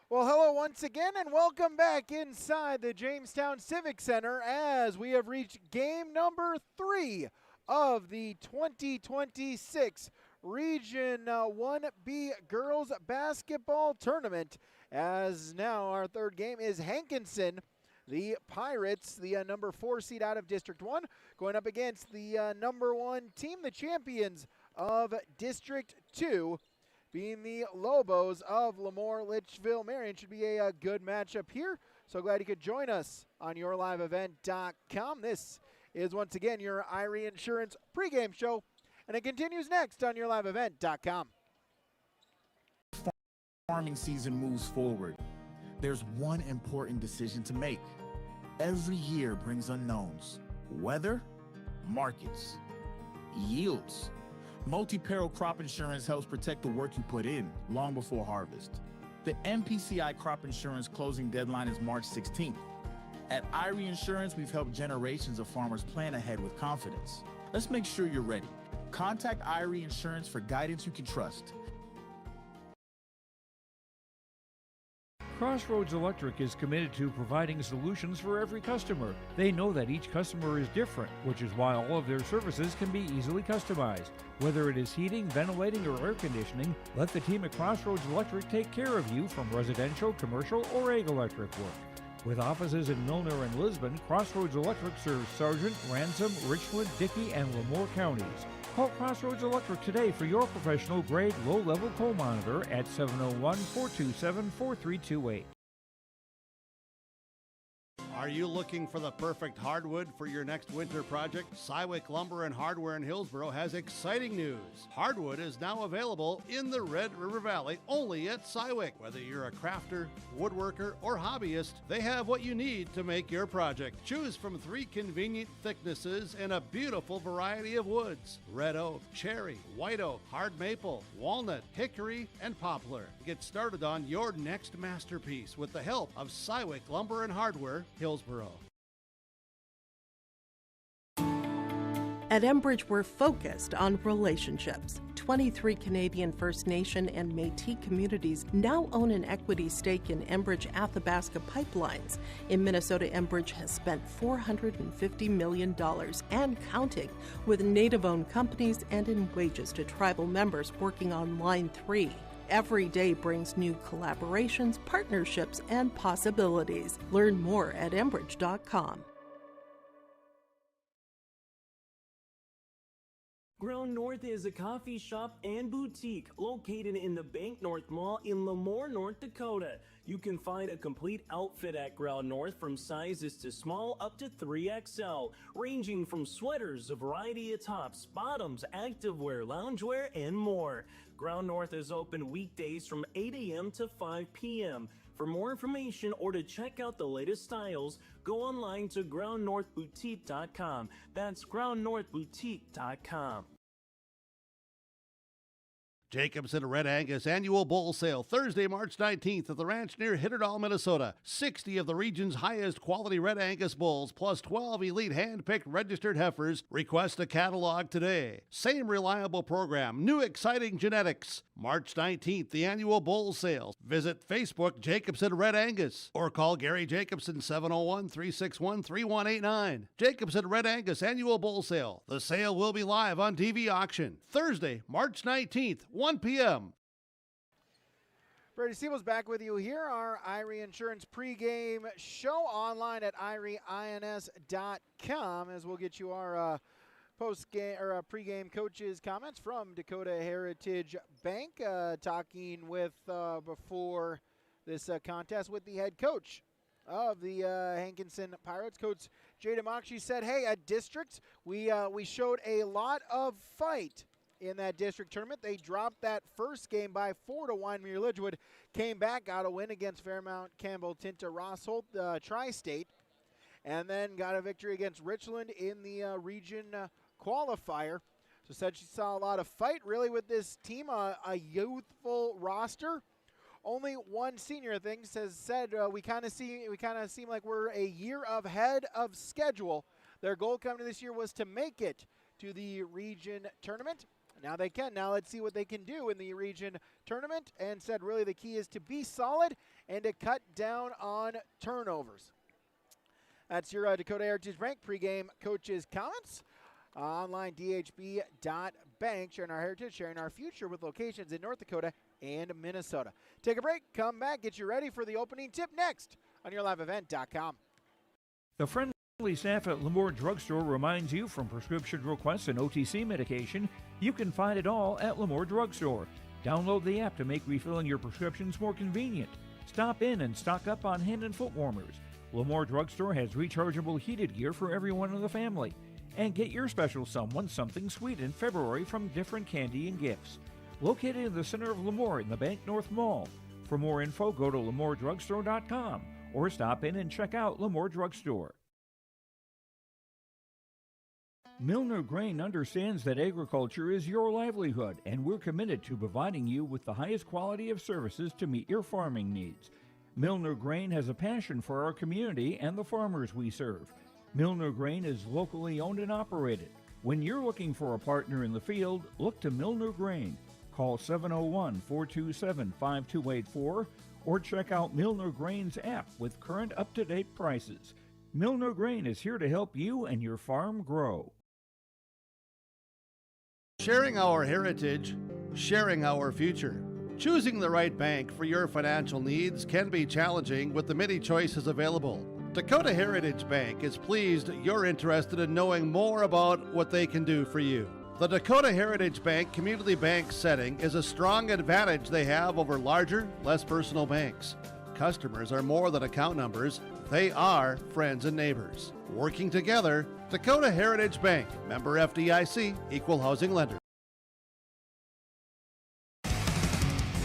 Well, hello once again, and welcome back inside the Jamestown Civic Center as we have reached game number 3 of the 2026 Region 1B Girls Basketball Tournament. As now our third game is Hankinson, the Pirates, the number 4 seed out of District 1, going up against the number 1 team, the champions of District 2. Being the Lobos of LaMoure-Litchville. Marion should be a good matchup here. So glad you could join us on yourliveevent.com. This is once again your Irie Insurance pregame show, and it continues next on yourliveevent.com. Farming season moves forward. There's one important decision to make. Every year brings unknowns. Weather, markets, yields. Multi-peril crop insurance helps protect the work you put in long before harvest. The MPCI crop insurance closing deadline is March 16th. At Irie Insurance, we've helped generations of farmers plan ahead with confidence. Let's make sure you're ready. Contact Irie Insurance for guidance you can trust. Crossroads Electric is committed to providing solutions for every customer. They know that each customer is different, which is why all of their services can be easily customized. Whether it is heating, ventilating, or air conditioning, let the team at Crossroads Electric take care of you from residential, commercial, or ag electric work. With offices in Milner and Lisbon, Crossroads Electric serves Sargent, Ransom, Richland, Dickey, and LaMoure counties. Call Crossroads Electric today for your professional-grade low-level coal monitor at 701-427-4328. Are you looking for the perfect hardwood for your next winter project? Cywick Lumber and Hardware in Hillsboro has exciting news. Hardwood is now available in the Red River Valley only at Cywick. Whether you're a crafter, woodworker, or hobbyist, they have what you need to make your project. Choose from 3 convenient thicknesses and a beautiful variety of woods: red oak, cherry, white oak, hard maple, walnut, hickory, and poplar. Get started on your next masterpiece with the help of Cywick Lumber and Hardware, Hillsboro. At Enbridge, we're focused on relationships. 23 Canadian First Nation and Métis communities now own an equity stake in Enbridge Athabasca Pipelines. In Minnesota, Enbridge has spent $450 million and counting with Native-owned companies and in wages to tribal members working on Line 3. Every day brings new collaborations, partnerships, and possibilities. Learn more at Enbridge.com. Ground North is a coffee shop and boutique located in the Bank North Mall in LaMoure, North Dakota. You can find a complete outfit at Ground North from sizes to small up to 3XL, ranging from sweaters, a variety of tops, bottoms, activewear, loungewear, and more. Ground North is open weekdays from 8 a.m. to 5 p.m. For more information or to check out the latest styles, go online to groundnorthboutique.com. That's groundnorthboutique.com. Jacobson Red Angus Annual Bull Sale, Thursday, March 19th at the ranch near Hitterdall, Minnesota. 60 of the region's highest quality Red Angus bulls, plus 12 elite hand-picked registered heifers. Request a catalog today. Same reliable program, new exciting genetics. March 19th, the Annual Bull Sale. Visit Facebook Jacobson Red Angus or call Gary Jacobson 701-361-3189. Jacobson Red Angus Annual Bull Sale. The sale will be live on TV auction. Thursday, March 19th, 1 p.m. Brady Siebel's back with you here, our Irie Insurance pregame show online at irieins.com, as we'll get you our post-game or pregame coaches' comments from Dakota Heritage Bank, talking with before this contest with the head coach of the Hankinson Pirates, Coach Jay Demakshi, said, "Hey, at districts, we showed a lot of fight in that district tournament. They dropped that first game by 4-1. Marion came back, got a win against Fairmount, Campbell, Tinta, Rossholt, Tri-State, and then got a victory against Richland in the region qualifier." So said she saw a lot of fight really with this team, a youthful roster. Only one senior things has said we kind of seem like we're a year ahead of schedule. Their goal coming to this year was to make it to the region tournament. Now they can. Now let's see what they can do in the region tournament, and said really the key is to be solid and to cut down on turnovers. That's your Dakota Heritage Bank pregame coaches' comments. Online, dhb.bank, sharing our heritage, sharing our future with locations in North Dakota and Minnesota. Take a break, come back, get you ready for the opening tip next on yourliveevent.com. The friendly staff at LaMoure Drugstore reminds you, from prescription requests and OTC medication, you can find it all at LaMoure Drugstore. Download the app to make refilling your prescriptions more convenient. Stop in and stock up on hand and foot warmers. LaMoure Drugstore has rechargeable heated gear for everyone in the family. And get your special someone something sweet in February from different candy and gifts. Located in the center of Lemoore in the Bank North Mall. For more info, go to LamoureDrugstore.com or stop in and check out LaMoure Drugstore. Milner Grain understands that agriculture is your livelihood, and we're committed to providing you with the highest quality of services to meet your farming needs. Milner Grain has a passion for our community and the farmers we serve. Milner Grain is locally owned and operated. When you're looking for a partner in the field, look to Milner Grain. Call 701-427-5284 or check out Milner Grain's app with current up-to-date prices. Milner Grain is here to help you and your farm grow. Sharing our heritage, sharing our future. Choosing the right bank for your financial needs can be challenging with the many choices available. Dakota Heritage Bank is pleased you're interested in knowing more about what they can do for you. The Dakota Heritage Bank community bank setting is a strong advantage they have over larger, less personal banks. Customers are more than account numbers, they are friends and neighbors. Working together, Dakota Heritage Bank, member FDIC, equal housing lender.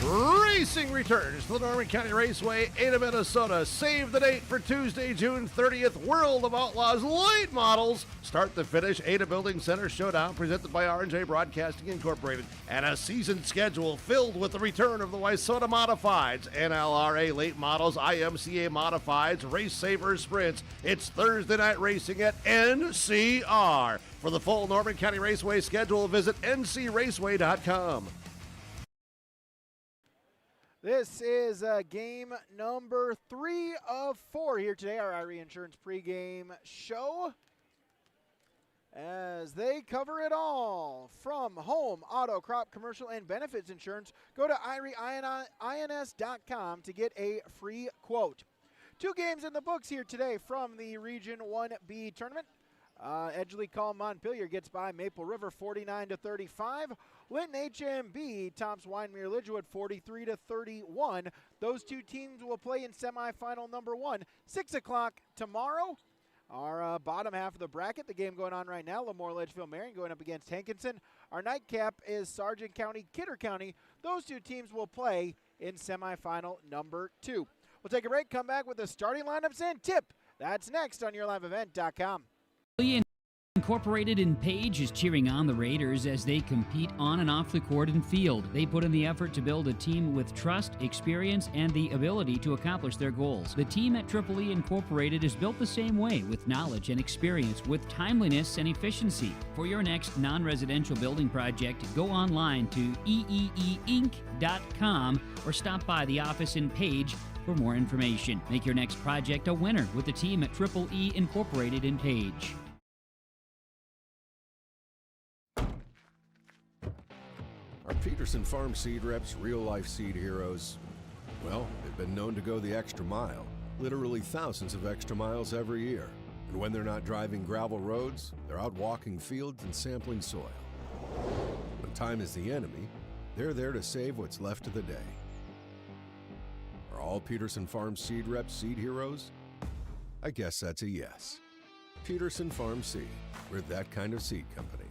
Racing returns to the Norman County Raceway, Ada, Minnesota. Save the date for Tuesday, June 30th. World of Outlaws late models. Start the finish. Ada Building Center Showdown presented by R&J Broadcasting Incorporated. And a season schedule filled with the return of the Wayzata Modifieds, NLRA late models, IMCA Modifieds, Race Saver Sprints. It's Thursday night racing at NCR. For the full Norman County Raceway schedule, visit ncraceway.com. This is game number 3 of 4 here today, our Irie Insurance pregame show. As they cover it all from home, auto, crop, commercial, and benefits insurance, go to IRIEINS.com to get a free quote. 2 games in the books here today from the Region 1B tournament. Edgeley Call Montpelier gets by Maple River 49-35. Linton HMB tops Marion-Litchville 43-31. Those 2 teams will play in semifinal number 1, 6 o'clock tomorrow. Our bottom half of the bracket, the game going on right now, LaMoure-Litchville Marion going up against Hankinson. Our nightcap is Sargent County, Kidder County. Those 2 teams will play in semifinal number 2. We'll take a break, come back with the starting lineups and tip. That's next on yourliveevent.com. Incorporated in Page is cheering on the Raiders as they compete on and off the court and field. They put in the effort to build a team with trust, experience, and the ability to accomplish their goals. The team at Triple E Incorporated is built the same way, with knowledge and experience, with timeliness and efficiency. For your next non-residential building project, go online to eeeinc.com or stop by the office in Page for more information. Make your next project a winner with the team at Triple E Incorporated in Page. Our Peterson Farm seed reps, real-life seed heroes, well, they've been known to go the extra mile, literally thousands of extra miles every year. And when they're not driving gravel roads, they're out walking fields and sampling soil. When time is the enemy, they're there to save what's left of the day. Are all Peterson Farm seed reps seed heroes? I guess that's a yes. Peterson Farm Seed, we're that kind of seed company.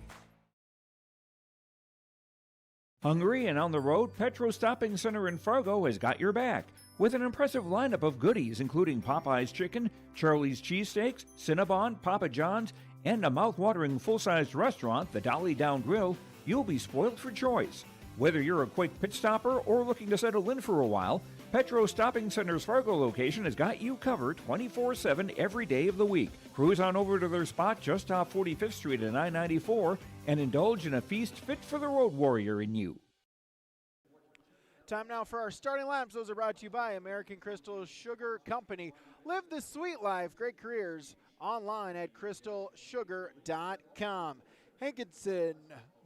Hungry and on the road, Petro Stopping Center in Fargo has got your back. With an impressive lineup of goodies including Popeye's Chicken, Charlie's Cheesesteaks, Cinnabon, Papa John's, and a mouth-watering full-sized restaurant, the Dolly Down Grill, you'll be spoiled for choice. Whether you're a quick pit stopper or looking to settle in for a while, Petro Stopping Center's Fargo location has got you covered 24/7 every day of the week. Cruise on over to their spot just off 45th Street and I-94 and indulge in a feast fit for the road warrior in you. Time now for our starting lineups. Those are brought to you by American Crystal Sugar Company. Live the sweet life, great careers online at crystalsugar.com. Hankinson,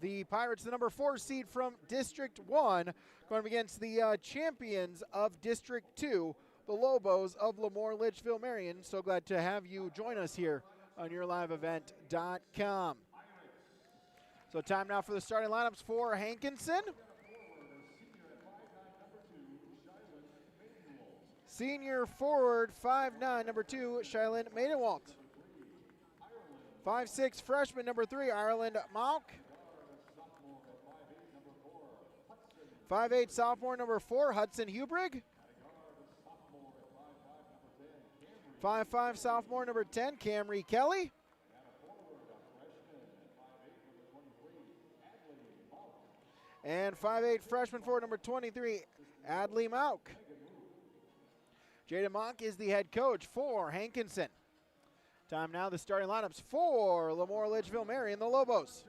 the Pirates, the number 4 seed from District 1, going up against the champions of District 2, the Lobos of LaMoure-Litchville, Marion. So glad to have you join us here on YourLiveEvent.com. So time now for the starting lineups for Hankinson. Senior forward, 5'9", number 2, Shylin Maidenwalt. 5'6", freshman, number 3, Ireland Malk. 5'8", sophomore, number 4, Hudson Hubrig. 5'5", sophomore, number 10, Camry Kelly. And 5'8", freshman forward, number 23, Adley Mauk. Jaden Monk is the head coach for Hankinson. Time now, the starting lineups for LaMoure-Litchville, Marion, the Lobos.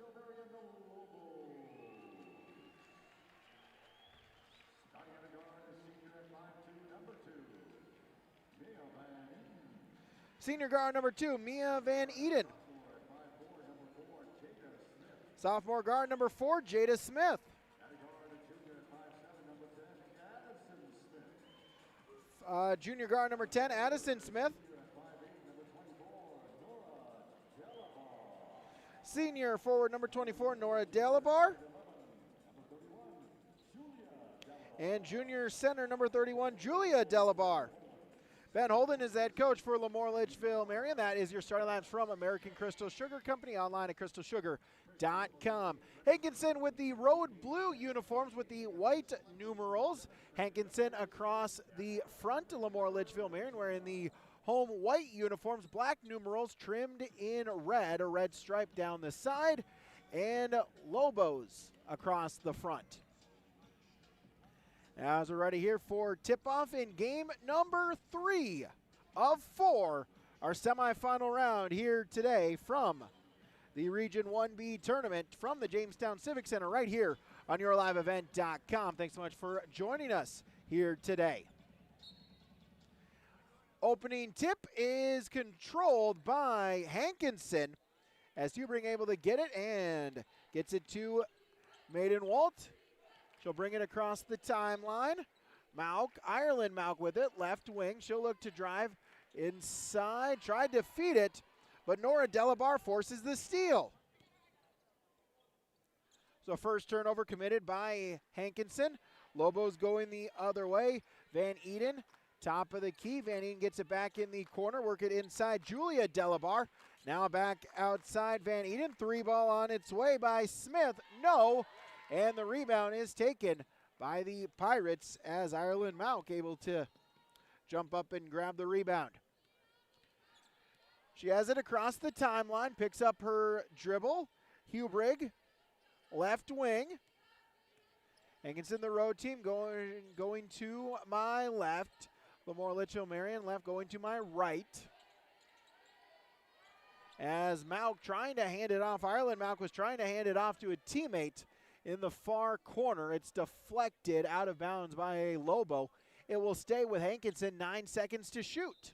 Senior guard number 2, Mia Van Eden. Sophomore guard number 4, Jada Smith. Junior guard number 10, Addison Smith. Senior forward number 24, Nora Delabar. And junior center number 31, Julia Delabar. Ben Holden is the head coach for LaMoure-Litchville, Marion. That is your starting lineups from American Crystal Sugar Company, online at crystalsugar.com. Hankinson with the road blue uniforms with the white numerals. Hankinson across the front, LaMoure-Litchville, Marion, wearing the home white uniforms, black numerals trimmed in red, a red stripe down the side, and Lobos across the front. As we're ready here for tip-off in game number 3 of 4, our semifinal round here today from the Region 1B tournament from the Jamestown Civic Center right here on YourLiveEvent.com. Thanks so much for joining us here today. Opening tip is controlled by Hankinson as Hubring able to get it and gets it to Maidenwalt. She'll bring it across the timeline. Mauk, Ireland Mauk with it, left wing. She'll look to drive inside, tried to feed it, but Nora Delabar forces the steal. So first turnover committed by Hankinson. Lobos going the other way. Van Eden, top of the key. Van Eden gets it back in the corner, work it inside. Julia Delabar, now back outside Van Eden. 3-ball on its way by Smith, no. And the rebound is taken by the Pirates as Ireland Mauk able to jump up and grab the rebound. She has it across the timeline, picks up her dribble. Hubrig, left wing. Hankinson, the road team, going to my left. LaMoure-Litchville, Marion, left going to my right. As Mauk trying to hand it off, Ireland Mauk was trying to hand it off to a teammate in the far corner. It's deflected out of bounds by a Lobo. It will stay with Hankinson, 9 seconds to shoot.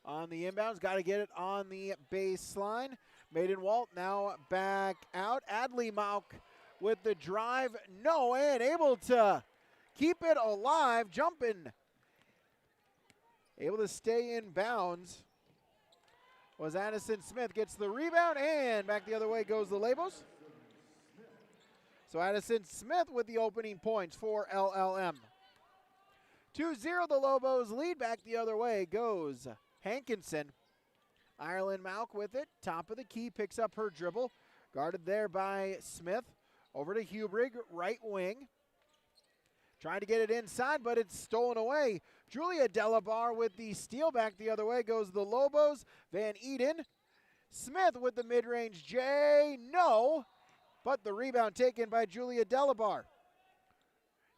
On the inbounds, got to get it on the baseline. Maidenwalt now back out. Adley Mauk with the drive, no, and able to keep it alive, jumping. Able to stay in bounds was Addison Smith, gets the rebound, and back the other way goes the Lobos. So Addison Smith with the opening points for LLM. 2-0, the Lobos lead. Back the other way goes Hankinson. Ireland Mauk with it, top of the key, picks up her dribble. Guarded there by Smith. Over to Hubrig, right wing. Trying to get it inside, but it's stolen away. Julia Delabar with the steal. Back the other way goes the Lobos. Van Eden. Smith with the mid-range J. No, but the rebound taken by Julia Delabar.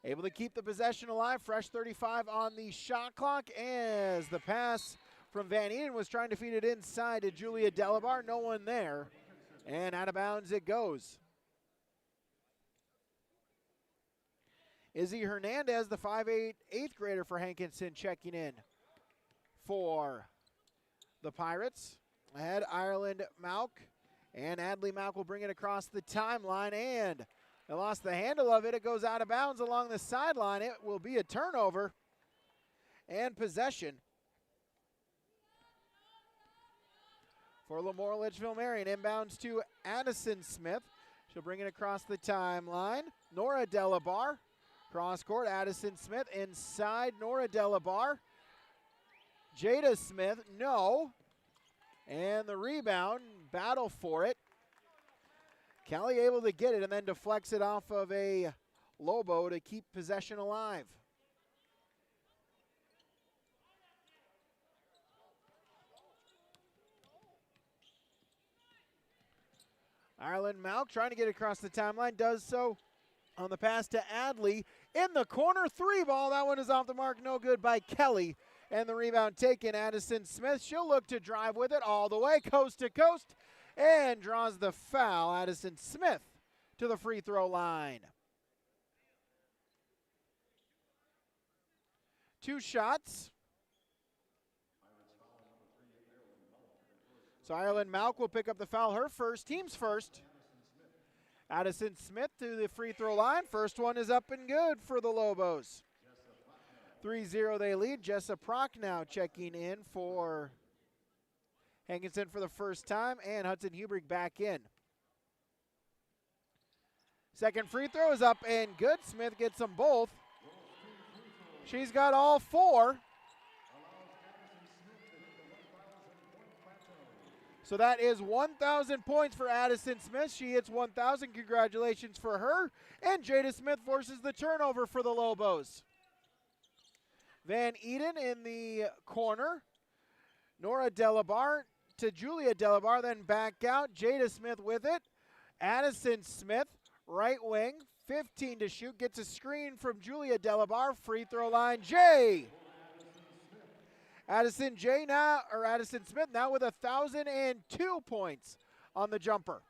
Able to keep the possession alive. Fresh 35 on the shot clock as the pass from Van Eden was trying to feed it inside to Julia Delabar. No one there. And out of bounds it goes. Izzy Hernandez, the 5'8", 8th grader for Hankinson, checking in for the Pirates. Ahead, Ireland Mauk, and Adley Mauk will bring it across the timeline, and they lost the handle of it. It goes out of bounds along the sideline. It will be a turnover and possession for LaMoure-Litchville Marion. Inbounds to Addison Smith. She'll bring it across the timeline. Nora Delabar, cross court. Addison Smith inside. Nora Delabar. Jada Smith, no. And the rebound, battle for it. Kelly able to get it and then deflects it off of a Lobo to keep possession alive. Ireland Mauk trying to get across the timeline, does so on the pass to Adley. In the corner, 3 ball. That one is off the mark, no good by Kelly. And the rebound taken, Addison Smith. She'll look to drive with it all the way, coast to coast, and draws the foul. Addison Smith to the free throw line. 2 shots. So Ireland Mauk will pick up the foul, her first, team's first. Addison Smith to the free throw line. First one is up and good for the Lobos. 3-0 they lead. Jessa Prock now checking in for Hankinson for the first time, and Hudson Hubrick back in. Second free throw is up and good. Smith gets them both. She's got all 4. So that is 1,000 points for Addison Smith. She hits 1,000. Congratulations for her. And Jada Smith forces the turnover for the Lobos. Van Eden in the corner. Nora Delabar to Julia Delabar, then back out. Jada Smith with it. Addison Smith, right wing, 15 to shoot. Gets a screen from Julia Delabar. Free throw line, Jay. Addison Smith now with 1,002 points on the jumper.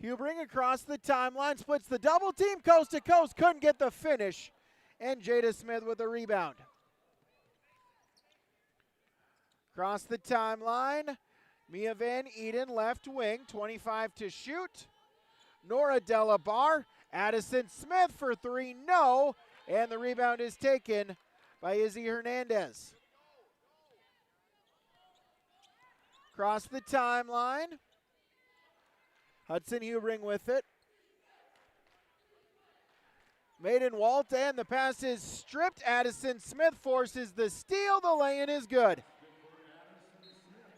Hubrick across the timeline, splits the double team coast to coast, couldn't get the finish, and Jada Smith with the rebound. Across the timeline, Mia Van Eden, left wing, 25 to shoot. Nora Delabar, Addison Smith for 3, no, and the rebound is taken by Izzy Hernandez. Across the timeline, Hudson Hubrick with it. Maiden Walt, and the pass is stripped. Addison Smith forces the steal. The lay-in is good.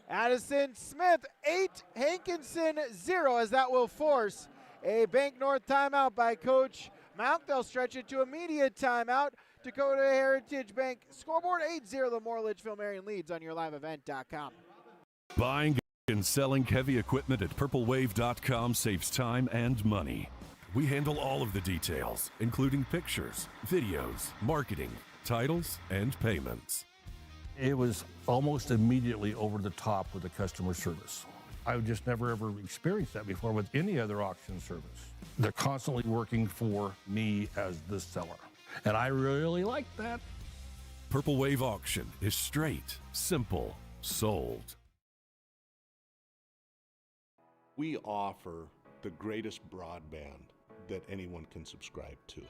Addison Smith 8, Hankinson 0, as that will force a Bank North timeout by Coach Mauk. They'll stretch it to immediate timeout. Dakota Heritage Bank scoreboard 8-0. LaMoure-Litchville Marion leads on YourLiveEvent.com. Buying and selling heavy equipment at PurpleWave.com saves time and money. We handle all of the details, including pictures, videos, marketing, titles, and payments. It was almost immediately over the top with the customer service. I've just never ever experienced that before with any other auction service. They're constantly working for me as the seller. And I really like that. Purple Wave Auction is straight, simple, sold. We offer the greatest broadband that anyone can subscribe to.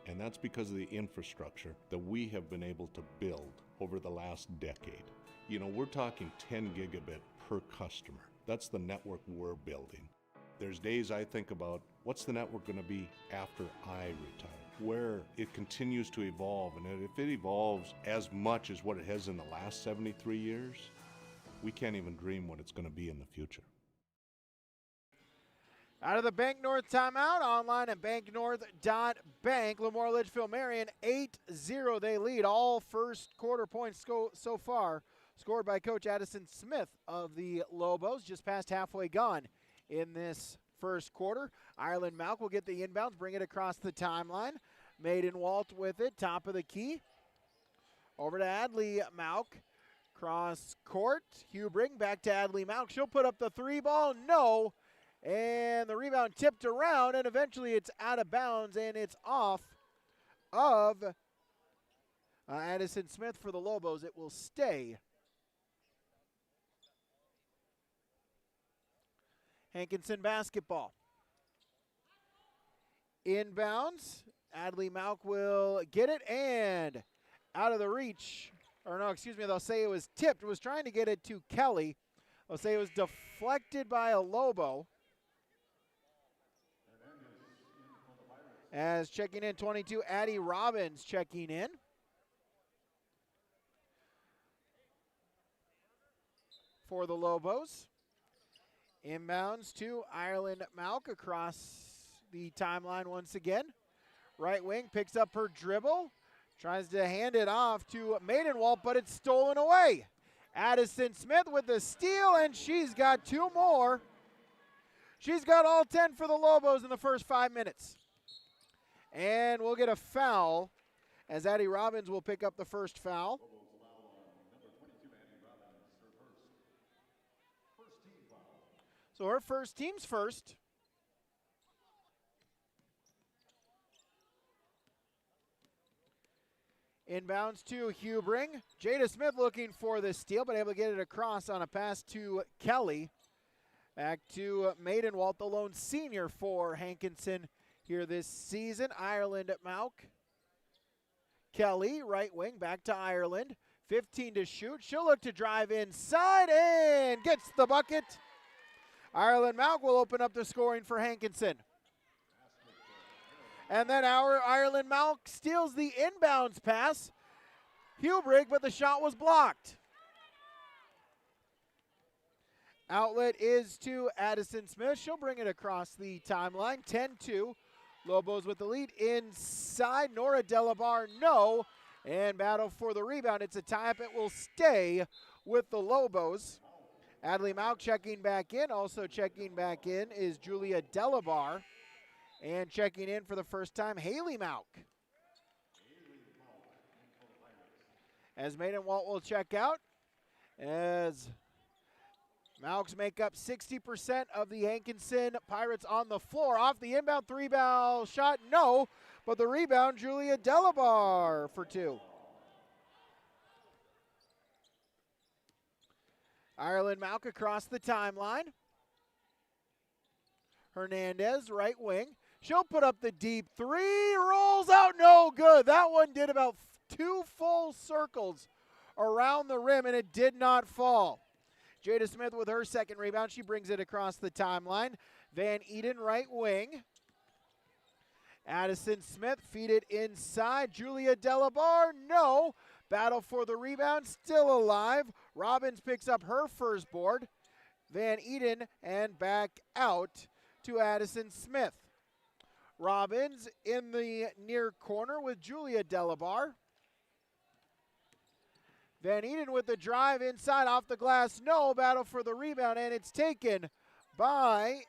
And that's because of the infrastructure that we have been able to build over the last decade. You know, we're talking 10 gigabit per customer. That's the network we're building. There's days I think about, what's the network going to be after I retire? Where it continues to evolve, and if it evolves as much as what it has in the last 73 years, we can't even dream what it's going to be in the future. Out of the Bank North timeout, online at banknorth.bank. LaMoure-Litchville Marion 8-0 they lead. All first quarter points so far scored by Coach Addison Smith of the Lobos. Just past halfway gone in this first quarter. Ireland Mauk will get the inbounds, bring it across the timeline. Maiden Walt with it, top of the key. Over to Adley Mauk. Cross court, Hubrick back to Adley Mauk. She'll put up the 3 ball, no. And the rebound tipped around, and eventually it's out of bounds, and it's off of Addison Smith for the Lobos. It will stay. Hankinson basketball. Inbounds. Adley Malk will get it, and out of the reach. Or no, excuse me, they'll say it was tipped. It was trying to get it to Kelly. They'll say it was deflected by a Lobo. As checking in, 22, Addie Robbins checking in. For the Lobos. Inbounds to Ireland Malk across the timeline once again. Right wing picks up her dribble. Tries to hand it off to Maidenwalt, but it's stolen away. Addison Smith with the steal, and she's got 2 more. She's got all 10 for the Lobos in the first 5 minutes. And we'll get a foul as Addie Robbins will pick up the first foul. So her first, team's first. Inbounds to Hubring. Jada Smith looking for the steal, but able to get it across on a pass to Kelly. Back to Maidenwalt, the lone senior for Hankinson here this season. Ireland at Malk. Kelly, right wing, back to Ireland. 15 to shoot. She'll look to drive inside and gets the bucket. Ireland Malk will open up the scoring for Hankinson. And then our Ireland Malk steals the inbounds pass. Hubrig, but the shot was blocked. Outlet is to Addison Smith. She'll bring it across the timeline. 10-2. Lobos with the lead inside. Nora Delabar, no. And battle for the rebound. It's a tie-up. It will stay with the Lobos. Adley Malk checking back in. Also checking back in is Julia Delabar. And checking in for the first time, Haley Malk. As Maidenwalt will check out. As Malks make up 60% of the Hankinson Pirates on the floor. Off the inbound 3-ball shot, no. But the rebound, Julia Delabar for 2. Ireland Malk across the timeline. Hernandez, right wing. She'll put up the deep 3, rolls out, no good. That one did about 2 full circles around the rim, and it did not fall. Jada Smith with her second rebound. She brings it across the timeline. Van Eden, right wing. Addison Smith, feed it inside. Julia Delabar, no. Battle for the rebound, still alive. Robbins picks up her first board. Van Eden, and back out to Addison Smith. Robbins in the near corner with Julia Delabar. Van Eden with the drive inside off the glass. No, battle for the rebound, and it's taken by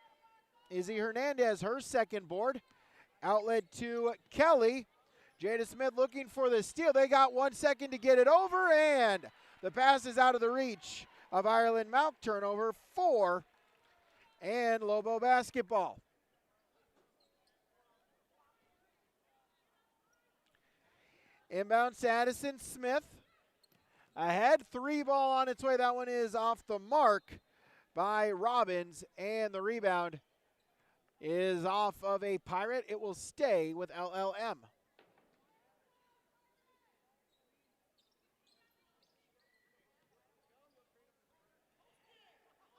Izzy Hernandez, her second board. Outlet to Kelly. Jada Smith looking for the steal. They got 1 second to get it over, and the pass is out of the reach of Ireland Malk. Turnover 4, and Lobo basketball. Inbound to Addison Smith. Ahead, 3-ball on its way. That one is off the mark by Robbins, and the rebound is off of a Pirate. It will stay with LLM.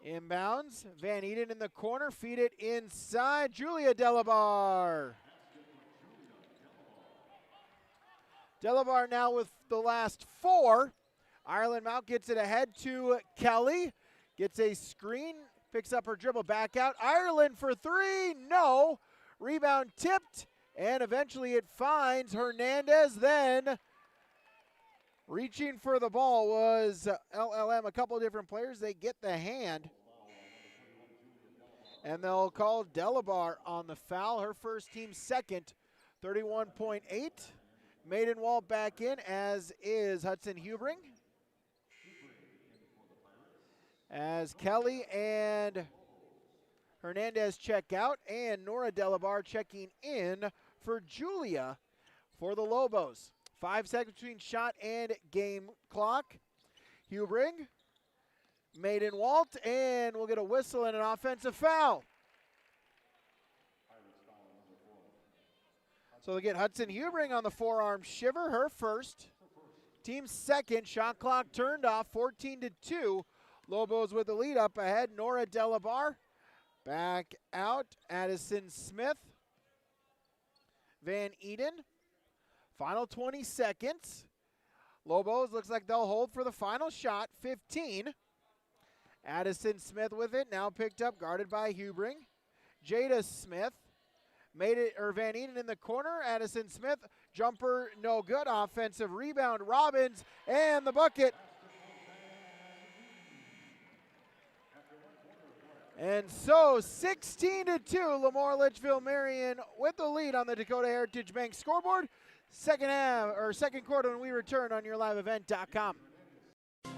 Inbounds, Van Eden in the corner, feed it inside, Julia Delabar. Delabar now with the last 4. Ireland Malk gets it ahead to Kelly, gets a screen, picks up her dribble back out. Ireland for 3, no. Rebound tipped, and eventually it finds Hernandez. Then reaching for the ball was LLM, a couple different players. They get the hand, and they'll call Delabar on the foul. Her first, team second, 31.8. Maidenwalt back in, as is Hudson Hubring. As Kelly and Hernandez check out, and Nora Delabar checking in for Julia for the Lobos. 5 seconds between shot and game clock. Hubring, Maiden Walt, and we'll get a whistle and an offensive foul. So they'll get Hudson Hubring on the forearm shiver, her first. Team second, shot clock turned off, 14-2. Lobos with the lead up ahead. Nora Delabar back out. Addison Smith. Van Eden. Final 20 seconds. Lobos looks like they'll hold for the final shot, 15. Addison Smith with it, now picked up, guarded by Hubring. Jada Smith. Made it, or Van Eden in the corner. Addison Smith, jumper, no good. Offensive rebound, Robbins, and the bucket. And so 16-2, LaMoure-Litchville Marion with the lead on the Dakota Heritage Bank scoreboard. Second quarter when we return on YourLiveEvent.com.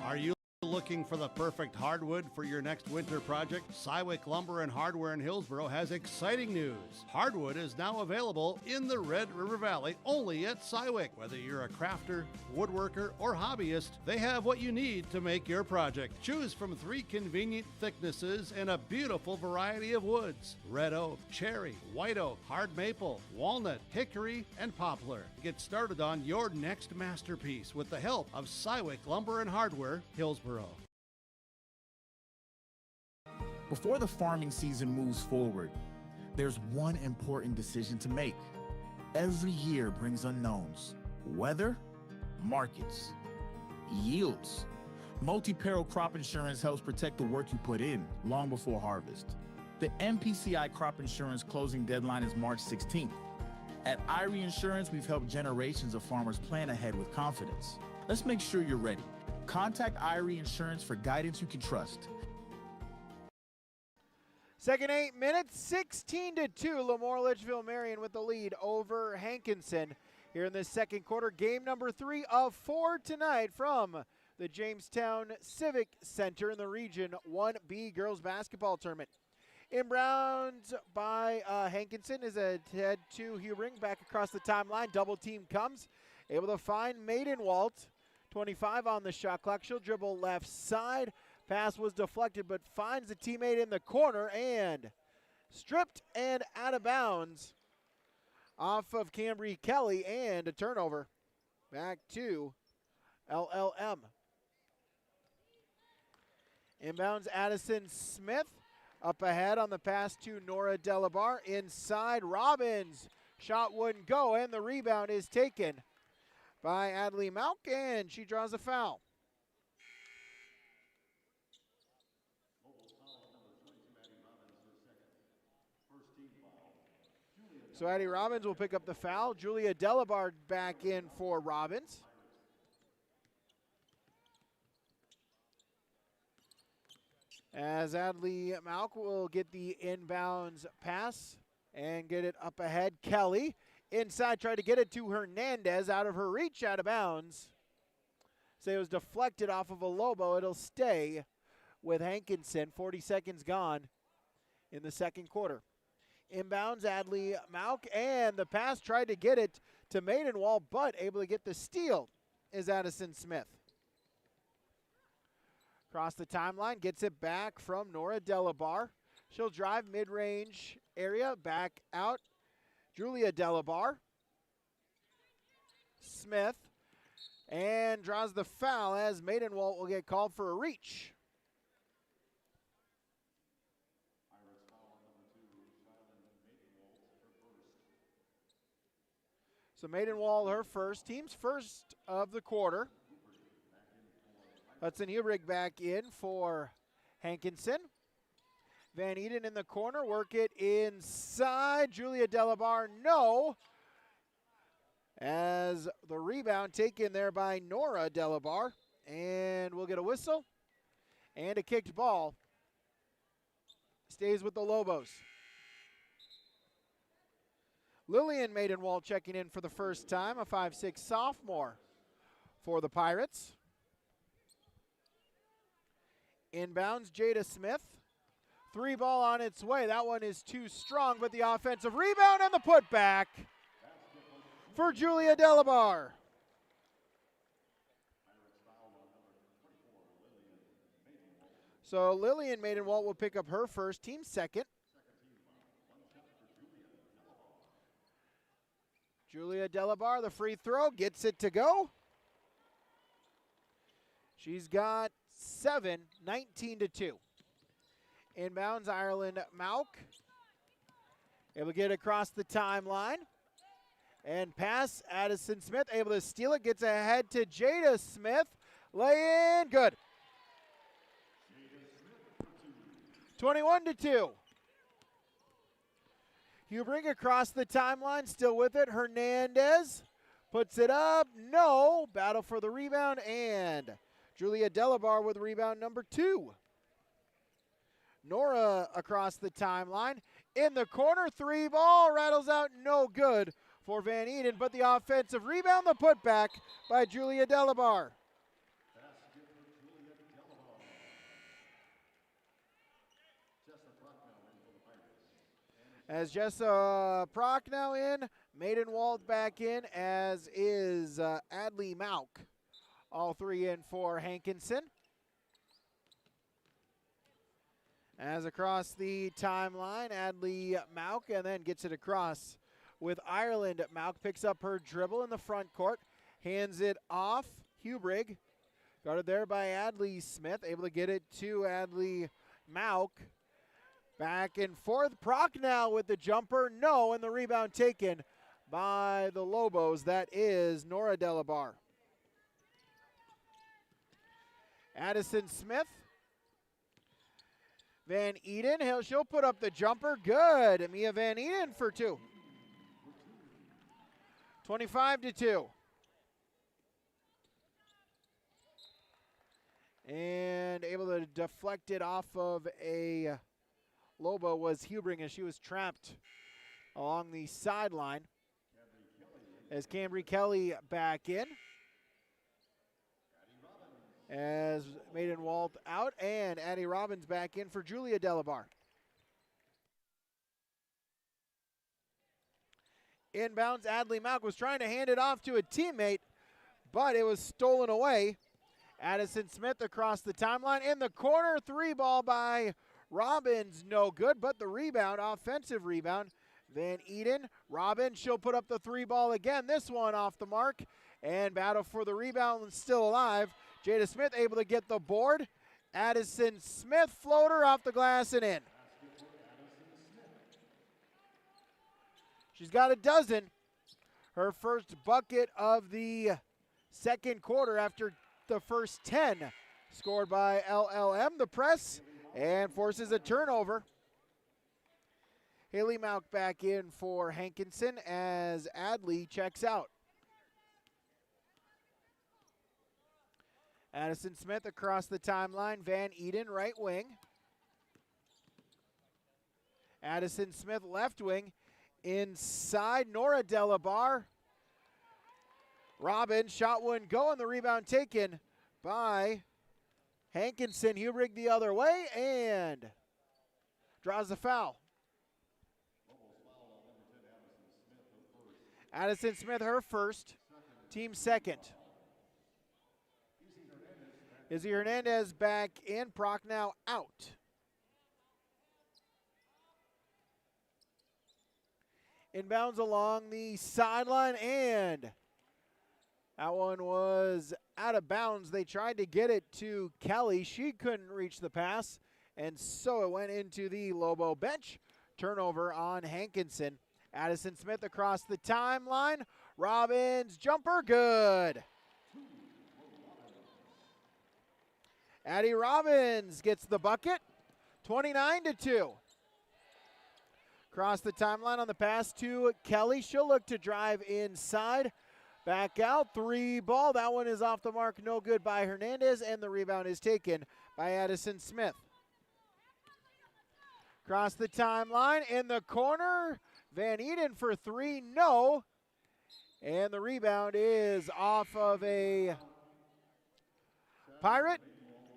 Are you looking for the perfect hardwood for your next winter project? Cywick Lumber and Hardware in Hillsboro has exciting news. Hardwood is now available in the Red River Valley only at Cywick. Whether you're a crafter, woodworker, or hobbyist, they have what you need to make your project. Choose from 3 convenient thicknesses and a beautiful variety of woods: red oak, cherry, white oak, hard maple, walnut, hickory, and poplar. Get started on your next masterpiece with the help of Cywick Lumber and Hardware, Hillsboro. Before the farming season moves forward, there's one important decision to make. Every year brings unknowns: weather, markets, yields. Multi-peril crop insurance helps protect the work you put in long before harvest. The MPCI crop insurance closing deadline is March 16th. At Irie Insurance, we've helped generations of farmers plan ahead with confidence. Let's make sure you're ready. Contact Irie Insurance for guidance you can trust. Second 8 minutes, 16-2, LaMoure-Litchville Marion with the lead over Hankinson here in this second quarter. Game number 3 of 4 tonight from the Jamestown Civic Center in the Region 1B Girls Basketball Tournament. Inbounds by Hankinson is a head to Hubring, back across the timeline. Double team comes, able to find Maiden Walt. 25 on the shot clock. She'll dribble left side. Pass was deflected, but finds a teammate in the corner and stripped and out of bounds off of Cambry Kelly, and a turnover back to LLM. Inbounds Addison Smith up ahead on the pass to Nora Delabar. Inside, Robbins. Shot wouldn't go, and the rebound is taken by Adley Malk, and she draws a foul. So Addie Robbins will pick up the foul. Julia Delabar back in for Robbins. As Adley Malk will get the inbounds pass and get it up ahead. Kelly inside, tried to get it to Hernandez, out of her reach, out of bounds. So it was deflected off of a Lobo. It'll stay with Hankinson. 40 seconds gone in the second quarter. Inbounds Adley Malk, and the pass tried to get it to Maidenwall, but able to get the steal is Addison Smith. Across the timeline, gets it back from Nora Delabar. She'll drive mid-range area, back out. Julia Delabar. Smith, and draws the foul as Maidenwall will get called for a reach. So Maidenwall, her first, team's first of the quarter. Hudson Hubrig back in for Hankinson. Van Eden in the corner, work it inside. Julia Delabar, no. As the rebound taken there by Nora Delabar. And we'll get a whistle and a kicked ball. Stays with the Lobos. Lillian Maidenwall checking in for the first time, a 5'6" sophomore for the Pirates. Inbounds Jada Smith. Three ball on its way. That one is too strong, but the offensive rebound and the putback for Julia Delabar. So Lillian Maidenwalt will pick up her first, team second. Julia Delabar, the free throw, gets it to go. She's got 7, 19-2. Inbounds, Ireland Mauk. Able to get across the timeline. And pass, Addison Smith, able to steal it, gets ahead to Jada Smith. Lay in, good. 21-2. Hubring across the timeline, still with it. Hernandez puts it up. No. Battle for the rebound, and Julia Delabar with rebound number 2. Nora across the timeline. In the corner, three ball. Rattles out, no good for Van Eden, but the offensive rebound, the putback by Julia Delabar. As Jessa Prochnow in, Maidenwald back in, as is Adley Mauk. All three in for Hankinson. As across the timeline, Adley Mauk, and then gets it across with Ireland. Mauk picks up her dribble in the front court, hands it off. Hubrig, guarded there by Adley Smith, able to get it to Adley Mauk. Back and forth, Prochnow with the jumper, no, and the rebound taken by the Lobos. That is Nora Delabar. Addison Smith. Van Eden, she'll put up the jumper, good. Mia Van Eden for 2. 25-2. And able to deflect it off of a Lobo was Hubring as she was trapped along the sideline. As Cambry Kelly back in. As Maidenwald out, and Addie Robbins back in for Julia Delabar. Inbounds, Adley Mauk was trying to hand it off to a teammate, but it was stolen away. Addison Smith across the timeline. In the corner, three ball by Robbins, no good, but the rebound, offensive rebound. Van Eden, Robbins, she'll put up the three ball again. This one off the mark, and battle for the rebound, still alive. Jada Smith able to get the board. Addison Smith, floater off the glass and in. She's got a dozen. Her first bucket of the second quarter after the first 10 scored by LLM. The press and forces a turnover. Haley Mauk back in for Hankinson as Adley checks out. Addison Smith across the timeline. Van Eden right wing. Addison Smith left wing. Inside, Nora Delabar. Robbins, shot wouldn't go, and the rebound taken by Hankinson. Hubrig the other way and draws the foul. Addison Smith, her first, team second. Izzy Hernandez back in, Prochnow out. Inbounds along the sideline, and that one was out of bounds. They tried to get it to Kelly. She couldn't reach the pass, and so it went into the Lobo bench. Turnover on Hankinson. Addison Smith across the timeline. Robbins, jumper, good. Addie Robbins gets the bucket, 29-2. Across the timeline on the pass to Kelly. She'll look to drive inside. Back out, three ball. That one is off the mark, no good by Hernandez, and the rebound is taken by Addison Smith. Across the timeline, in the corner, Van Eden for three, no. And the rebound is off of a Pirate.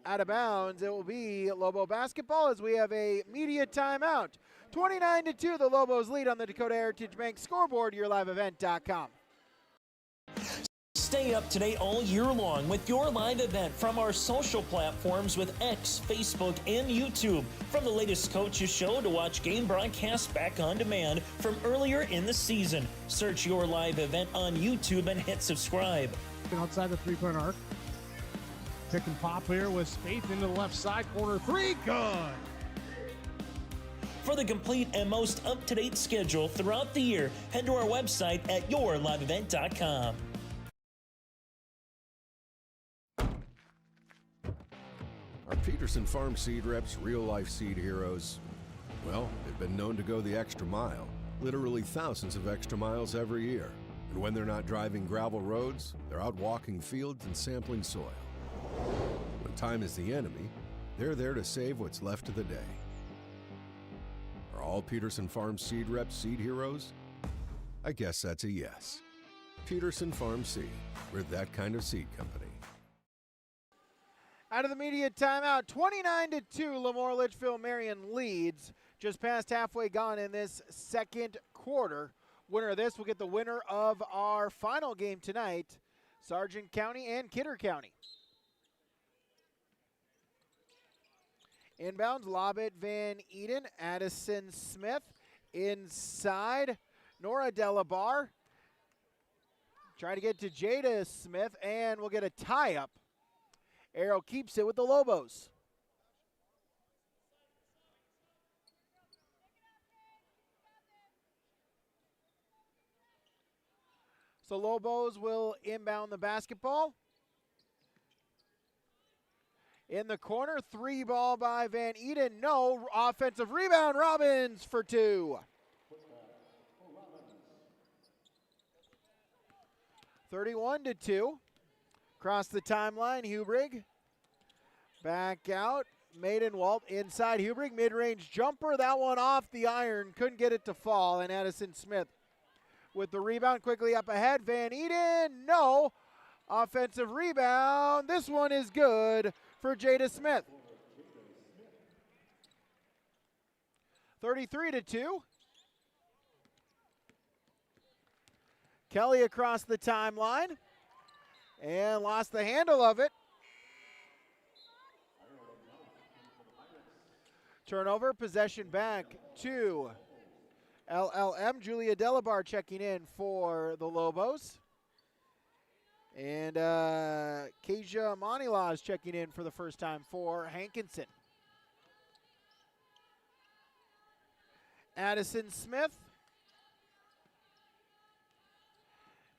out of bounds. It will be Lobo basketball as we have a media timeout. 29-2, the Lobos lead on the Dakota Heritage Bank scoreboard, yourliveevent.com. Stay up to date all year long with your live event from our social platforms with X, Facebook, and YouTube. From the latest coaches show to watch game broadcasts back on demand from earlier in the season. Search your live event on YouTube and hit subscribe. Outside the three-point arc. Pick and pop here with Spaeth into the left side corner. Three, good. For the complete and most up-to-date schedule throughout the year, head to our website at yourliveevent.com. Our Peterson Farm seed reps, real-life seed heroes, well, they've been known to go the extra mile, literally thousands of extra miles every year. And when they're not driving gravel roads, they're out walking fields and sampling soil. When time is the enemy, they're there to save what's left of the day. Are all Peterson Farm seed reps seed heroes? I guess that's a yes. Peterson Farm Seed, we're that kind of seed company. Out of the media timeout, 29-2, LaMoure-Litchville Marion leads. Just past halfway gone in this second quarter. Winner of this will get the winner of our final game tonight, Sargent County and Kidder County. Inbounds, lob it, Van Eden, Addison Smith. Inside, Nora Delabar. Trying to get to Jada Smith, and we'll get a tie-up. Arrow keeps it with the Lobos. So Lobos will inbound the basketball. In the corner, three ball by Van Eden. No, offensive rebound, Robbins for two. 31-2. Across the timeline, Hubrig. Back out, Maidenwalt inside Hubrig. Mid-range jumper, that one off the iron. Couldn't get it to fall, and Addison Smith with the rebound quickly up ahead. Van Eden, no. Offensive rebound. This one is good for Jada Smith. 33-2. Kelly across the timeline and lost the handle of it. Turnover, possession back to LLM. Julia Delabar checking in for the Lobos. And Kasia Manila is checking in for the first time for Hankinson. Addison Smith.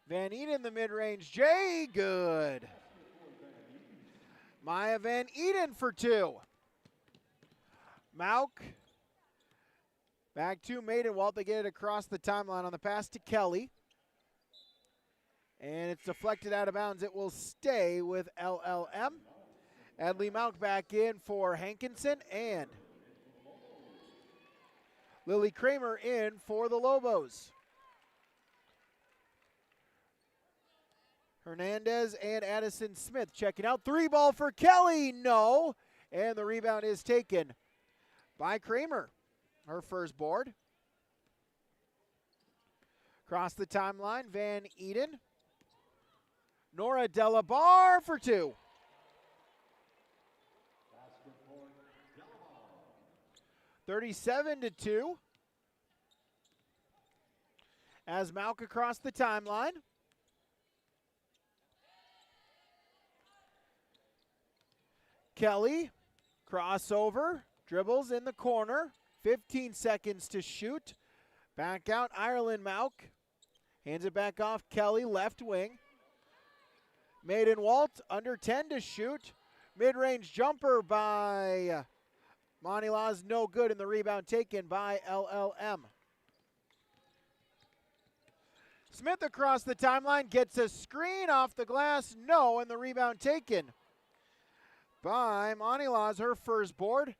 Van Eden, the mid-range J, good. Maya Van Eden for two. Mauk back to Maidenwalt. They get it across the timeline on the pass to Kelly. And it's deflected out of bounds. It will stay with LLM. Adley Mauk back in for Hankinson, and Lily Kramer in for the Lobos. Hernandez and Addison Smith checking out. Three ball for Kelly, no. And the rebound is taken by Kramer, her first board. Across the timeline, Van Eden. Nora Delabar for two. $37-2. As Mauk across the timeline. Kelly, crossover, dribbles in the corner. 15 seconds to shoot. Back out, Ireland Mauk. Hands it back off, Kelly, left wing. Maidenwalt, under 10 to shoot. Mid-range jumper by Manilaz, no good, and the rebound taken by LLM. Smith across the timeline, gets a screen off the glass, no, and the rebound taken by Manilaz, her first board.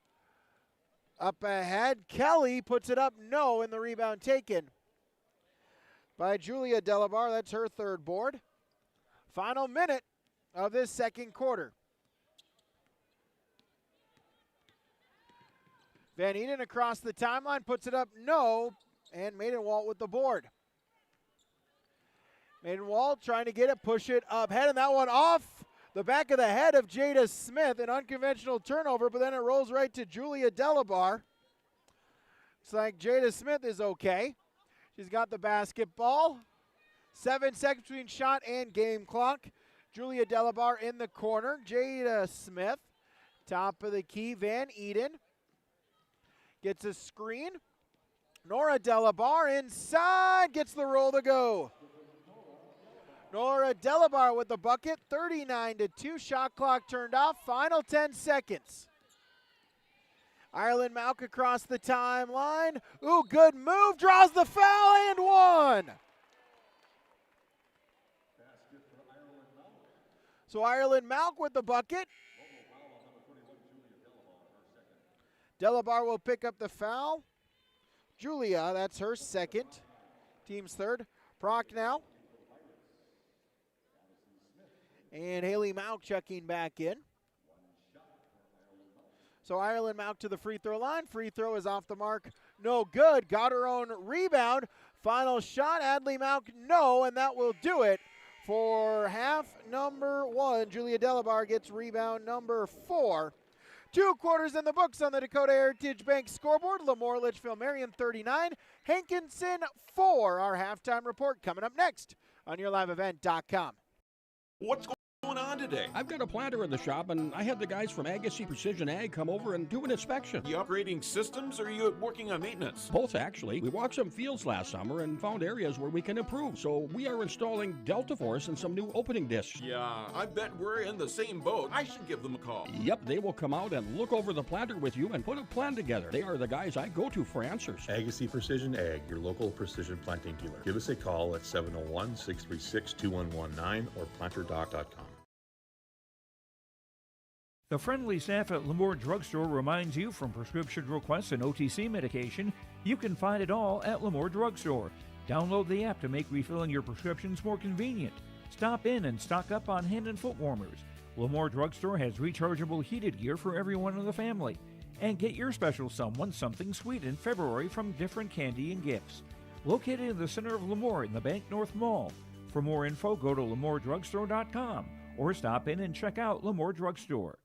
Up ahead, Kelly puts it up, no, and the rebound taken by Julia Delabar. That's her third board. Final minute of this second quarter. Van Eden across the timeline, puts it up, no, and Maidenwald with the board. Maidenwald trying to get it, push it up head, and that one off the back of the head of Jada Smith, an unconventional turnover, but then it rolls right to Julia Delabar. Looks like Jada Smith is okay. She's got the basketball. 7 seconds between shot and game clock. Julia Delabar in the corner. Jada Smith, top of the key. Van Eden gets a screen. Nora Delabar inside, gets the roll to go. Nora Delabar with the bucket, 39-2. Shot clock turned off. Final 10 seconds. Ireland Malk across the timeline. Ooh, good move. Draws the foul and one. So Ireland Malk with the bucket. Delabar will pick up the foul. Julia, that's her second. Team's third. Proc now. And Haley Malk checking back in. So Ireland Malk to the free throw line. Free throw is off the mark. No good. Got her own rebound. Final shot. Adley Malk, no, and that will do it for half number one. Julia Delabar gets rebound number 4. 2 quarters in the books on the Dakota Heritage Bank scoreboard. LaMoure-Litchville, Marion 39, Hankinson 4. Our halftime report coming up next on YourLiveEvent.com. What's going on today? I've got a planter in the shop, and I had the guys from Agassi Precision Ag come over and do an inspection. You upgrading systems, or are you working on maintenance? Both, actually. We walked some fields last summer and found areas where we can improve. So we are installing Delta Force and some new opening discs. Yeah, I bet we're in the same boat. I should give them a call. Yep, they will come out and look over the planter with you and put a plan together. They are the guys I go to for answers. Agassi Precision Ag, your local precision planting dealer. Give us a call at 701-636-2119 or planterdoc.com. The friendly staff at LaMoure Drugstore reminds you, from prescription requests and OTC medication, you can find it all at LaMoure Drugstore. Download the app to make refilling your prescriptions more convenient. Stop in and stock up on hand and foot warmers. LaMoure Drugstore has rechargeable heated gear for everyone in the family. And get your special someone something sweet in February from different candy and gifts. Located in the center of Lemoore in the Bank North Mall. For more info, go to LamoureDrugstore.com or stop in and check out LaMoure Drugstore.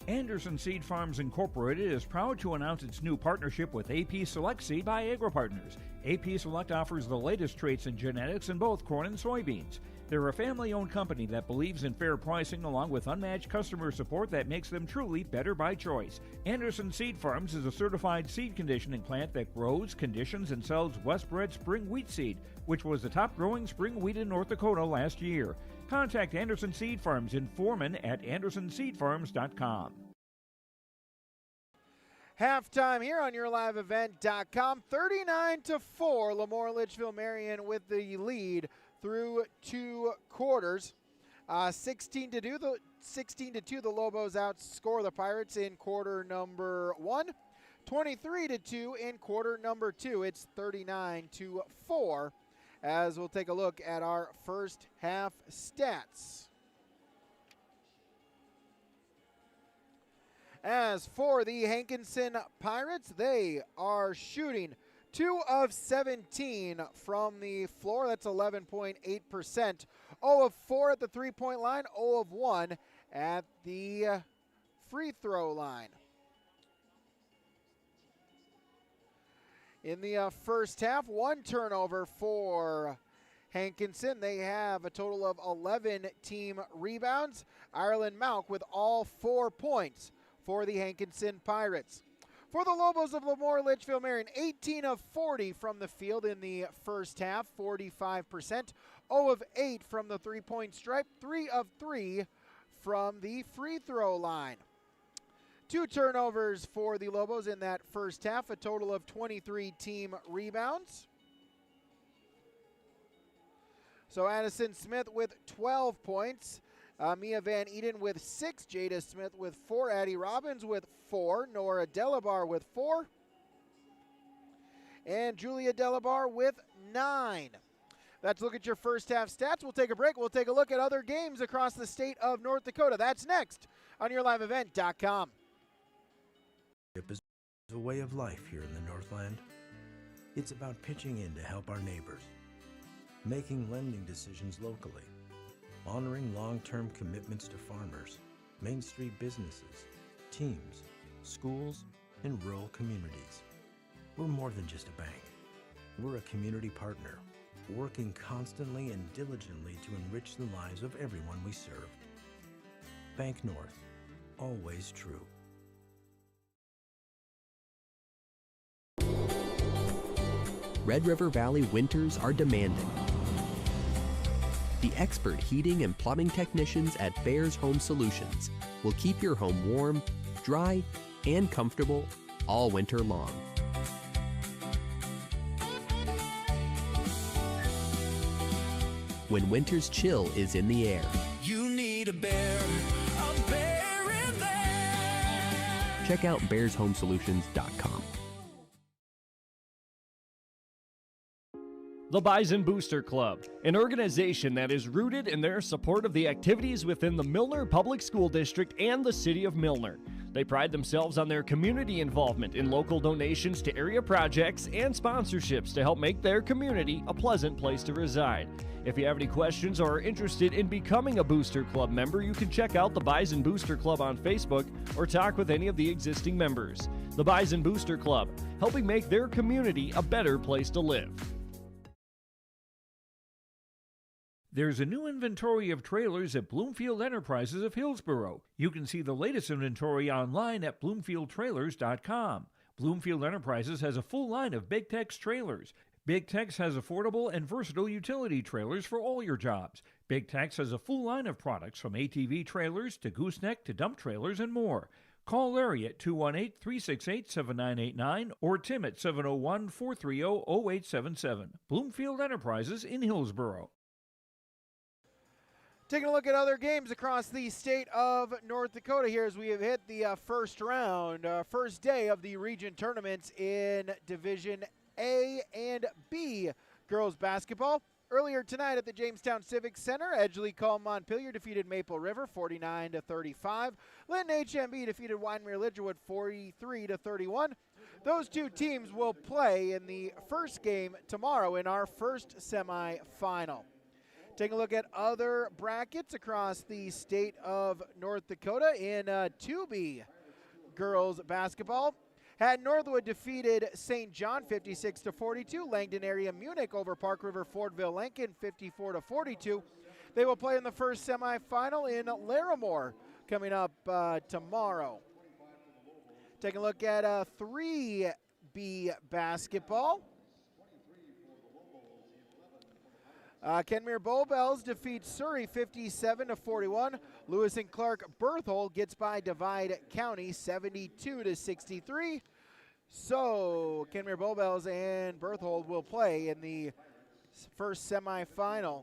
Anderson Seed Farms Incorporated is proud to announce its new partnership with AP Select Seed by AgroPartners. AP Select offers the latest traits and genetics in both corn and soybeans. They're a family-owned company that believes in fair pricing along with unmatched customer support that makes them truly better by choice. Anderson Seed Farms is a certified seed conditioning plant that grows, conditions, and sells Westbred spring wheat seed, which was the top-growing spring wheat in North Dakota last year. Contact Anderson Seed Farms in Foreman at andersonseedfarms.com. Halftime here on YourLiveEvent.com. 39-4, LaMoure-Litchville Marion with the lead through 2 quarters. 16-2, the Lobos outscore the Pirates in quarter number 1. 23-2 in quarter number 2. It's 39-4. As we'll take a look at our first half stats. As for the Hankinson Pirates, they are shooting 2 of 17 from the floor. That's 11.8%. 0 of 4 at the three-point line, 0 of 1 at the free throw line. In the first half, 1 turnover for Hankinson. They have a total of 11 team rebounds. Ireland Malk with all 4 points for the Hankinson Pirates. For the Lobos of LaMoure-Litchville Marion, 18 of 40 from the field in the first half, 45%. 0 of 8 from the three-point stripe, 3 of 3 from the free throw line. 2 turnovers for the Lobos in that first half, a total of 23 team rebounds. So Addison Smith with 12 points. Mia Van Eden with 6. Jada Smith with 4. Addie Robbins with 4. Nora Delabar with 4. And Julia Delabar with 9. Let's look at your first half stats. We'll take a break. We'll take a look at other games across the state of North Dakota. That's next on YourLiveEvent.com. is a way of life here in the Northland. It's about pitching in to help our neighbors, making lending decisions locally, honoring long-term commitments to farmers, Main Street businesses, teams, schools, and rural communities. We're more than just a bank. We're a community partner, working constantly and diligently to enrich the lives of everyone we serve. Bank North, always true. Red River Valley winters are demanding. The expert heating and plumbing technicians at Bears Home Solutions will keep your home warm, dry, and comfortable all winter long. When winter's chill is in the air, You need a bear in there. check out bearshomesolutions.com. The Bison Booster Club, an organization that is rooted in their support of the activities within the Milner Public School District and the City of Milner. They pride themselves on their community involvement in local donations to area projects and sponsorships to help make their community a pleasant place to reside. If you have any questions or are interested in becoming a Booster Club member, you can check out the Bison Booster Club on Facebook or talk with any of the existing members. The Bison Booster Club, helping make their community a better place to live. There's a new inventory of trailers at Bloomfield Enterprises of Hillsborough. You can see the latest inventory online at bloomfieldtrailers.com. Bloomfield Enterprises has a full line of Big Tex trailers. Big Tex has affordable and versatile utility trailers for all your jobs. Big Tex has a full line of products from ATV trailers to gooseneck to dump trailers and more. Call Larry at 218-368-7989 or Tim at 701-430-0877. Bloomfield Enterprises in Hillsborough. Taking a look at other games across the state of North Dakota here as we have hit the first round, first day of the region tournaments in Division A and B girls basketball. Earlier tonight at the Jamestown Civic Center, Edgeley-Call Montpelier defeated Maple River 49-35. Linton HMB defeated Wyndmere-Lidgerwood 43-31. Those two teams will play in the first game tomorrow in our first semifinal. Take a look at other brackets across the state of North Dakota in 2B girls basketball. Haddon Northwood defeated St. John 56-42. Langdon area Munich over Park River Fordville Lincoln 54-42. They will play in the first semifinal in Larimore coming up tomorrow. Take a look at 3B basketball. Kenmere Bowbells defeat Surrey 57-41. Lewis and Clark Berthold gets by Divide County 72-63. So Kenmere Bowbells and Berthold will play in the first semifinal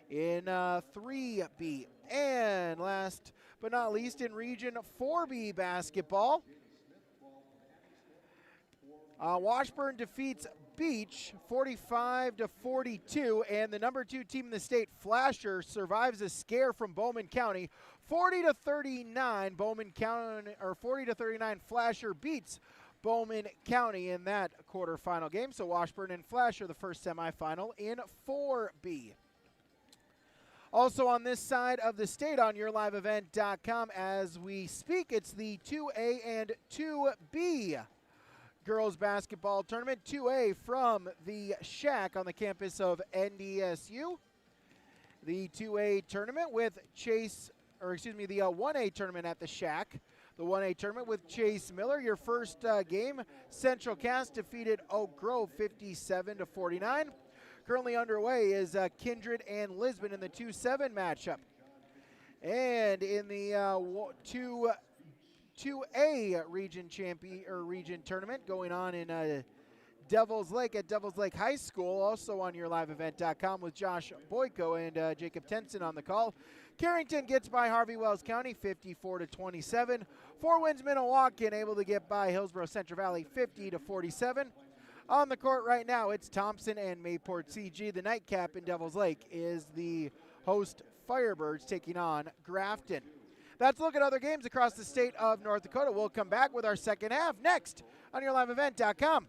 in 3B. And last but not least in Region 4B basketball, Washburn defeats Beach 45-42, and the number 2 team in the state, Flasher, survives a scare from Bowman County 40-39. Bowman County, or 40-39, Flasher beats Bowman County in that quarterfinal game. So Washburn and Flasher the first semifinal in 4B. Also on this side of the state on YourLiveEvent.com as we speak, it's the 2A and 2B girls basketball tournament. 2A from the Shack on the campus of NDSU. The 2A tournament with Chase, or excuse me, the 1A tournament at the Shack. The 1A tournament with Chase Miller. Your first game, Central Cass defeated Oak Grove 57-49. Currently underway is Kindred and Lisbon in the 2-7 matchup. And in the 2A region champion or region tournament going on in Devils Lake at Devils Lake High School, also on YourLiveEvent.com with Josh Boyko and Jacob Tenson on the call. Carrington gets by Harvey Wells County 54-27. Four Winds Minnewacan able to get by Hillsborough Central Valley 50-47. On the court right now, it's Thompson and Mayport CG. The nightcap in Devils Lake is the host Firebirds taking on Grafton. That's a look at other games across the state of North Dakota. We'll come back with our second half next on YourLiveEvent.com.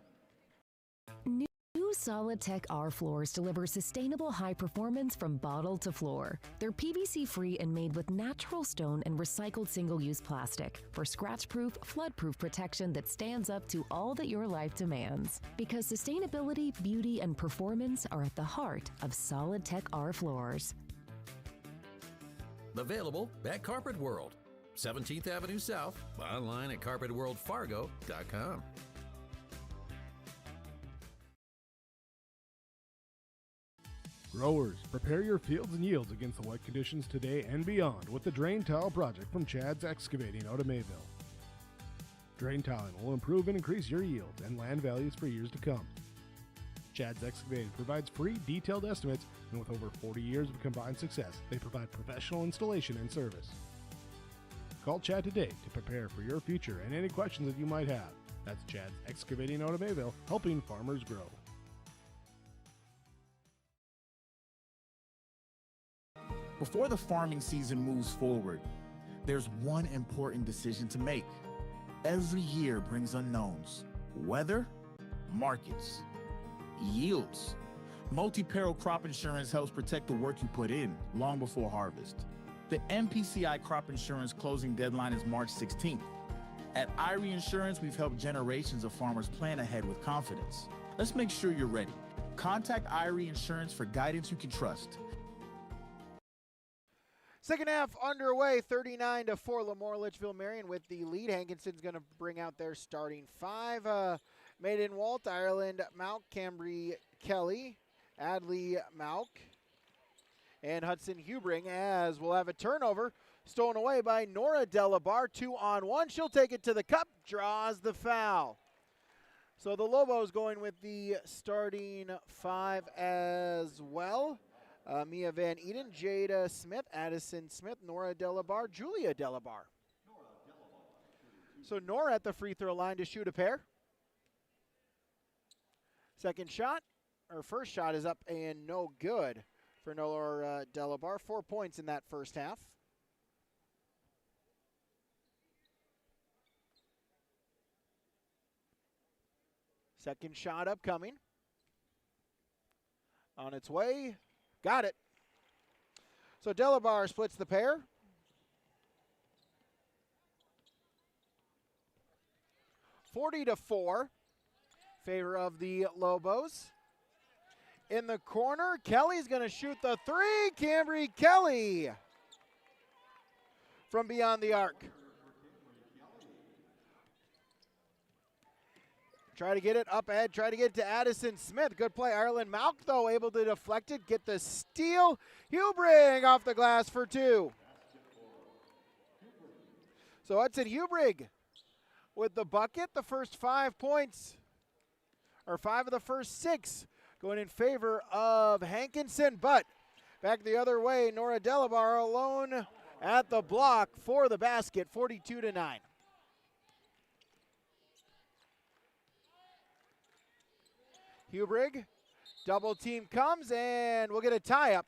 New Solid Tech R floors deliver sustainable high performance from bottle to floor. They're PVC-free and made with natural stone and recycled single-use plastic for scratch-proof, flood-proof protection that stands up to all that your life demands. Because sustainability, beauty, and performance are at the heart of Solid Tech R floors. Available at Carpet World, 17th Avenue South, online at carpetworldfargo.com. Growers, prepare your fields and yields against the wet conditions today and beyond with the Drain Tile project from Chad's Excavating out of Mayville. Drain tiling will improve and increase your yields and land values for years to come. Chad's Excavating provides free detailed estimates, and with over 40 years of combined success, they provide professional installation and service. Call Chad today to prepare for your future and any questions that you might have. That's Chad's Excavating out of Mayville, helping farmers grow. Before the farming season moves forward, there's one important decision to make. Every year brings unknowns: weather, markets, yields. Multi-peril crop insurance helps protect the work you put in long before harvest. The MPCI crop insurance closing deadline is March 16th. At Irie Insurance, we've helped generations of farmers plan ahead with confidence. Let's make sure you're ready. Contact Irie Insurance for guidance you can trust. Second half underway, 39-4, LaMoure-Litchville Marion with the lead. Hankinson's going to bring out their starting five. Maiden Walt, Ireland Mauk, Cambry Kelly, Adley Mauk, and Hudson Hubring, as we'll have a turnover stolen away by Nora Delabar. 2-on-1. She'll take it to the cup, draws the foul. So the Lobos going with the starting five as well. Mia Van Eden, Jada Smith, Addison Smith, Nora Delabar, Julia Delabar. So Nora at the free throw line to shoot a pair. Second shot, or first shot is up and no good for Nora Delabar. 4 points in that first half. Second shot upcoming. On its way. Got it. So Delabar splits the pair. (40-4), favor of the Lobos. In the corner, Kelly's going to shoot the three. Cambry Kelly from beyond the arc. Try to get it up ahead. Try to get it to Addison Smith. Good play. Ireland Mauk, though, able to deflect it. Get the steal. Hubrig off the glass for two. So Hudson Hubrig with the bucket. The first 5 points, or 5 of the first 6, going in favor of Hankinson. But back the other way, Nora Delabar alone at the block for the basket. 42-9. Hubrig, double team comes, and we'll get a tie-up.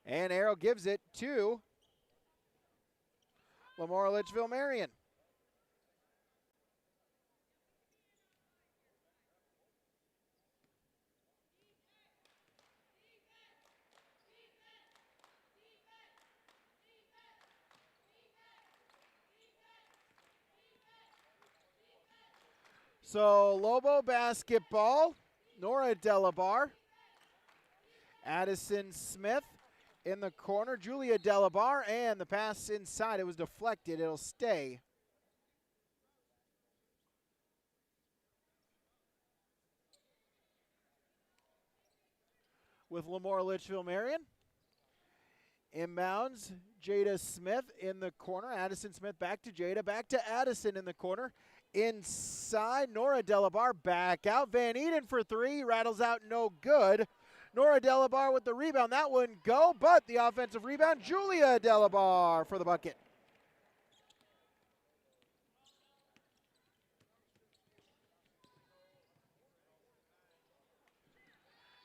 And Arrow gives it to LaMoure-Litchville Marion. So Lobo basketball. Nora Delabar, Addison Smith in the corner, Julia Delabar, and the pass inside. It was deflected. It'll stay. With LaMoure-Litchville Marion. Inbounds, Jada Smith in the corner. Addison Smith back to Jada, back to Addison in the corner. Inside, Nora Delabar back out. Van Eden for three, rattles out, no good. Nora Delabar with the rebound. That wouldn't go, but the offensive rebound, Julia Delabar for the bucket.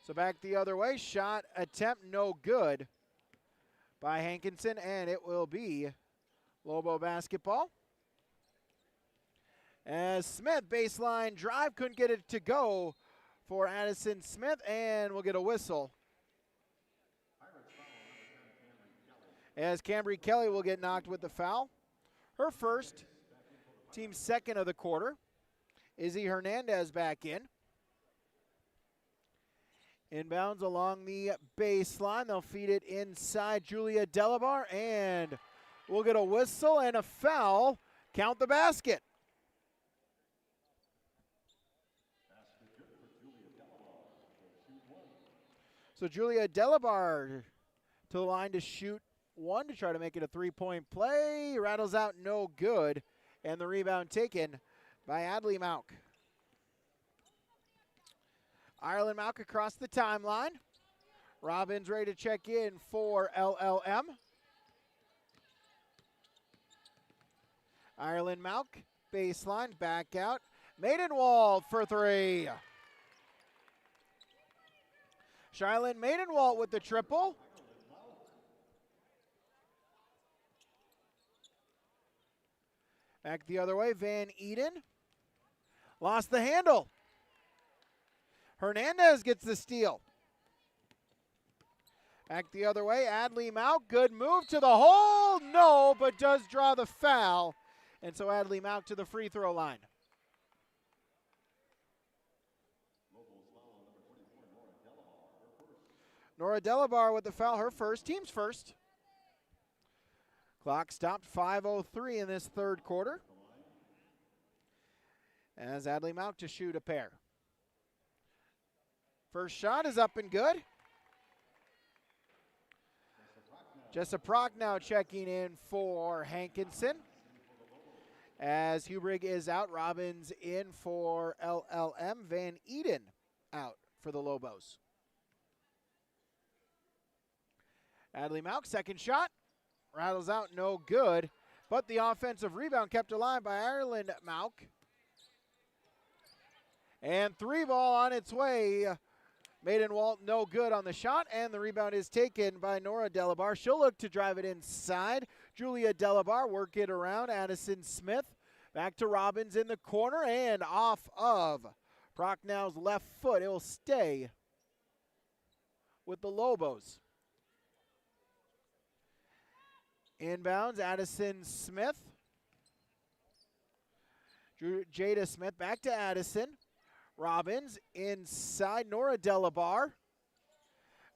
So back the other way, shot attempt no good by Hankinson, and it will be Lobo basketball. As Smith, baseline drive, couldn't get it to go for Addison Smith, and we'll get a whistle. As Cambry Kelly will get knocked with the foul. Her first, team second of the quarter. Izzy Hernandez back in. Inbounds along the baseline. They'll feed it inside Julia Delabar, and we'll get a whistle and a foul. Count the basket. So Julia Delabar to the line to shoot one to try to make it a three-point play. Rattles out, no good. And the rebound taken by Adley Mauk. Ireland Mauk across the timeline. Robbins ready to check in for LLM. Ireland Mauk, baseline, back out. Maidenwald for three. Charlotte Maidenwald with the triple. Back the other way, Van Eden. Lost the handle. Hernandez gets the steal. Back the other way, Adley Mauk. Good move to the hole. No, but does draw the foul. And so Adley Mauk to the free throw line. Nora Delabar with the foul, her first, team's first. Clock stopped, 5:03 in this third quarter. As Adley Mauk to shoot a pair. First shot is up and good. Jessa Prock now checking in for Hankinson. As Hubrig is out, Robbins in for LLM. Van Eden out for the Lobos. Adley Mauk, second shot. Rattles out, no good. But the offensive rebound kept alive by Ireland Mauk. And three ball on its way. Maidenwald, no good on the shot, and the rebound is taken by Nora Delabar. She'll look to drive it inside. Julia Delabar work it around. Addison Smith back to Robbins in the corner and off of Procknow's left foot. It will stay with the Lobos. Inbounds, Addison Smith. Jada Smith back to Addison. Robbins inside, Nora Delabar.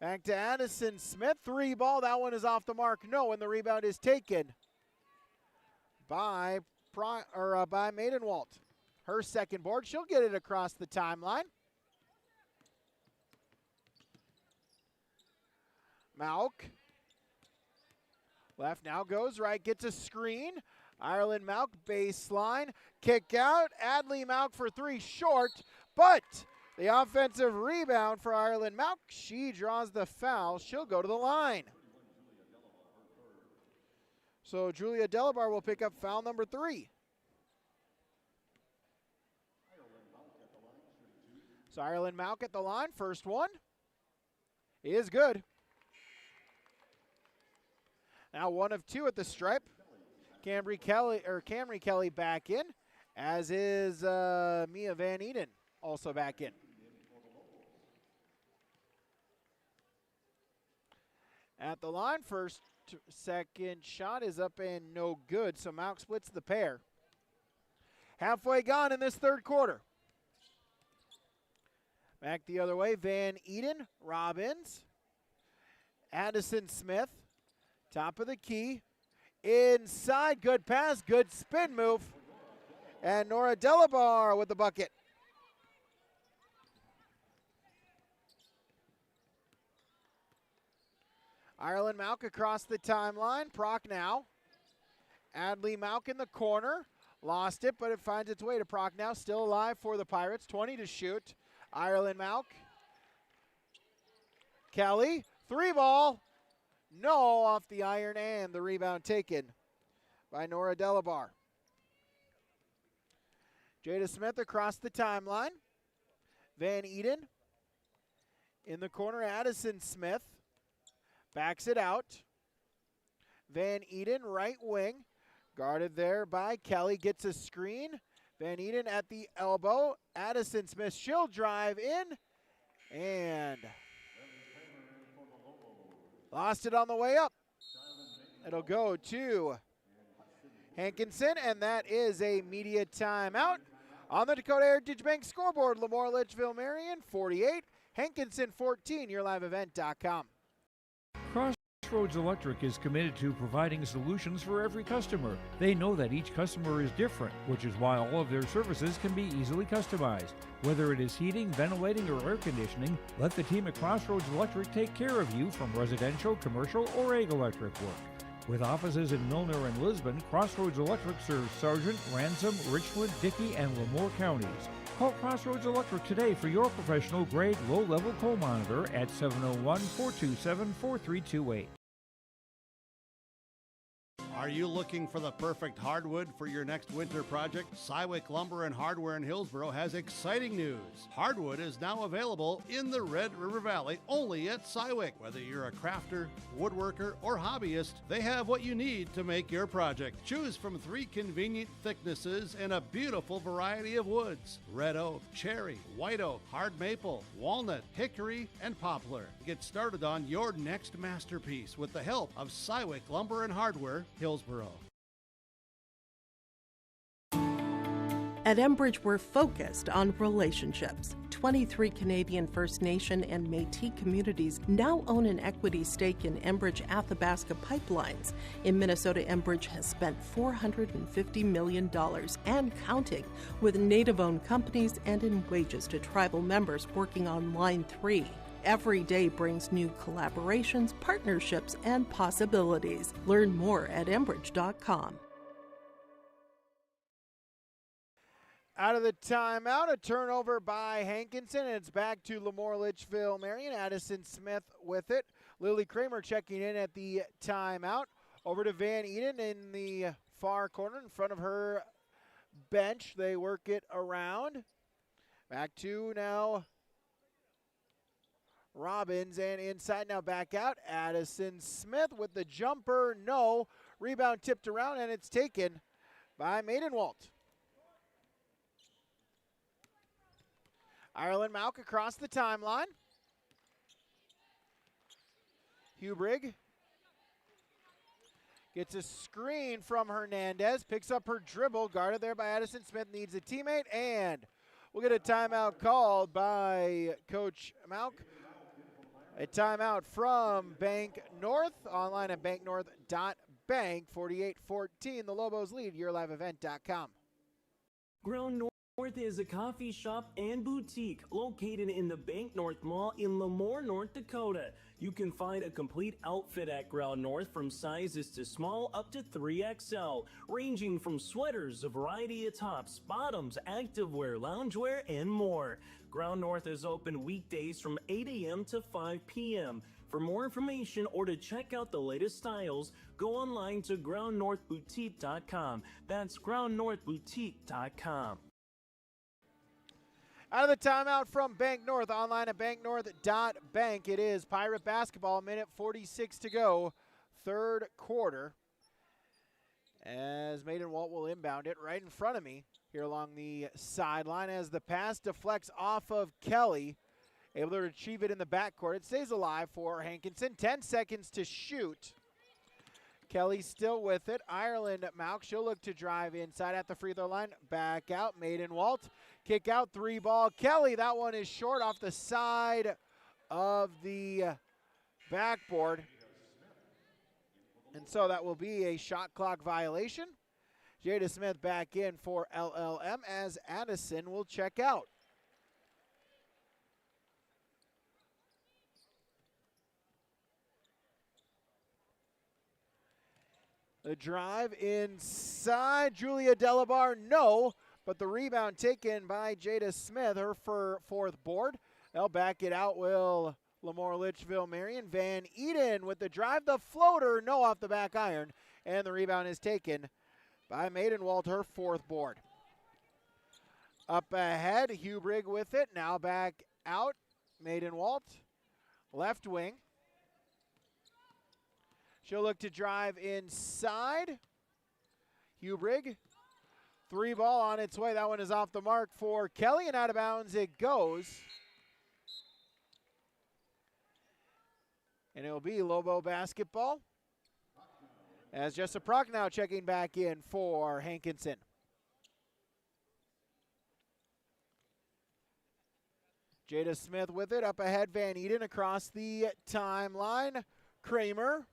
Back to Addison Smith, three ball, that one is off the mark. No, and the rebound is taken by Maidenwald. Her second board, she'll get it across the timeline. Mauk. Left now goes right, gets a screen. Ireland Mauk, baseline, kick out. Adley Mauk for three, short, but the offensive rebound for Ireland Mauk. She draws the foul. She'll go to the line. So Julia Delabar will pick up foul number 3. So Ireland Mauk at the line, first one is good. Now 1 of 2 at the stripe. Camry Kelly back in, as is Mia Van Eden also back in. At the line, second shot is up and no good, so Mauk splits the pair. Halfway gone in this third quarter. Back the other way, Van Eden, Robbins, Addison Smith, top of the key. Inside, good pass, good spin move. And Nora Delabar with the bucket. Ireland Mauk across the timeline. Prock now. Adley Mauk in the corner. Lost it, but it finds its way to Prock now. Still alive for the Pirates. 20 to shoot. Ireland Mauk. Kelly, 3 ball. No, off the iron, and the rebound taken by Nora Delabar. Jada Smith across the timeline. Van Eden in the corner. Addison Smith backs it out. Van Eden, right wing. Guarded there by Kelly. Gets a screen. Van Eden at the elbow. Addison Smith, she'll drive in. And lost it on the way up. It'll go to Hankinson, and that is a media timeout. On the Dakota Heritage Bank scoreboard, LaMoure-Litchville, Marion 48, Hankinson 14, YourLiveEvent.com. Crossroads Electric is committed to providing solutions for every customer. They know that each customer is different, which is why all of their services can be easily customized. Whether it is heating, ventilating, or air conditioning, let the team at Crossroads Electric take care of you from residential, commercial, or ag electric work. With offices in Milner and Lisbon, Crossroads Electric serves Sargent, Ransom, Richwood, Dickey, and LaMoure counties. Call Crossroads Electric today for your professional grade low-level coal monitor at 701-427-4328. Are you looking for the perfect hardwood for your next winter project? Cywick Lumber and Hardware in Hillsboro has exciting news. Hardwood is now available in the Red River Valley only at Cywick. Whether you're a crafter, woodworker, or hobbyist, they have what you need to make your project. Choose from 3 convenient thicknesses and a beautiful variety of woods: red oak, cherry, white oak, hard maple, walnut, hickory, and poplar. Get started on your next masterpiece with the help of Cywick Lumber and Hardware, Hillsboro. At Enbridge, we're focused on relationships. 23 Canadian First Nation and Métis communities now own an equity stake in Enbridge Athabasca Pipelines. In Minnesota, Enbridge has spent $450 million and counting with Native-owned companies and in wages to tribal members working on Line 3. Every day brings new collaborations, partnerships, and possibilities. Learn more at Enbridge.com. Out of the timeout, a turnover by Hankinson, and it's back to LaMoure-Litchville, Marion. Addison Smith with it. Lily Kramer checking in at the timeout. Over to Van Eden in the far corner in front of her bench. They work it around. Back to now Robbins, and inside now back out. Addison Smith with the jumper, no. Rebound tipped around, and it's taken by Maidenwalt. Ireland Mauk across the timeline. Hubrigg gets a screen from Hernandez, picks up her dribble, guarded there by Addison Smith, needs a teammate, and we'll get a timeout called by Coach Mauk. A timeout from Bank North, online at banknorth.bank, 48-14. The Lobos lead, YourLiveEvent.com. Ground North is a coffee shop and boutique located in the Bank North Mall in LaMoure, North Dakota. You can find a complete outfit at Ground North from sizes to small up to 3XL, ranging from sweaters, a variety of tops, bottoms, activewear, loungewear, and more. Ground North is open weekdays from 8 a.m. to 5 p.m. For more information or to check out the latest styles, go online to groundnorthboutique.com. That's groundnorthboutique.com. Out of the timeout from Bank North, online at banknorth.bank. It is Pirate basketball, minute 46 to go, third quarter. As Maidenwalt will inbound it right in front of me here along the sideline as the pass deflects off of Kelly. Able to retrieve it in the backcourt. It stays alive for Hankinson. 10 seconds to shoot. Kelly still with it. Ireland Mauk, she'll look to drive inside at the free throw line. Back out, Maidenwalt. Kick out, 3-ball. Kelly, that one is short off the side of the backboard. And so that will be a shot clock violation. Jada Smith back in for LLM as Addison will check out. The drive inside, Julia Delabar, no, but the rebound taken by Jada Smith, her fourth board. They'll back it out, will LaMoure-Litchville, Marion. Van Eden with the drive, the floater, no off the back iron, and the rebound is taken by Maidenwalt, her fourth board. Up ahead, Hubrigg with it, now back out, Maidenwalt, left wing. She'll look to drive inside. Hubrig. 3 ball on its way. That one is off the mark for Kelly, and out of bounds it goes. And it will be Lobo basketball. As Jessa Prochnow checking back in for Hankinson. Jada Smith with it, up ahead Van Eden across the timeline. Kramer,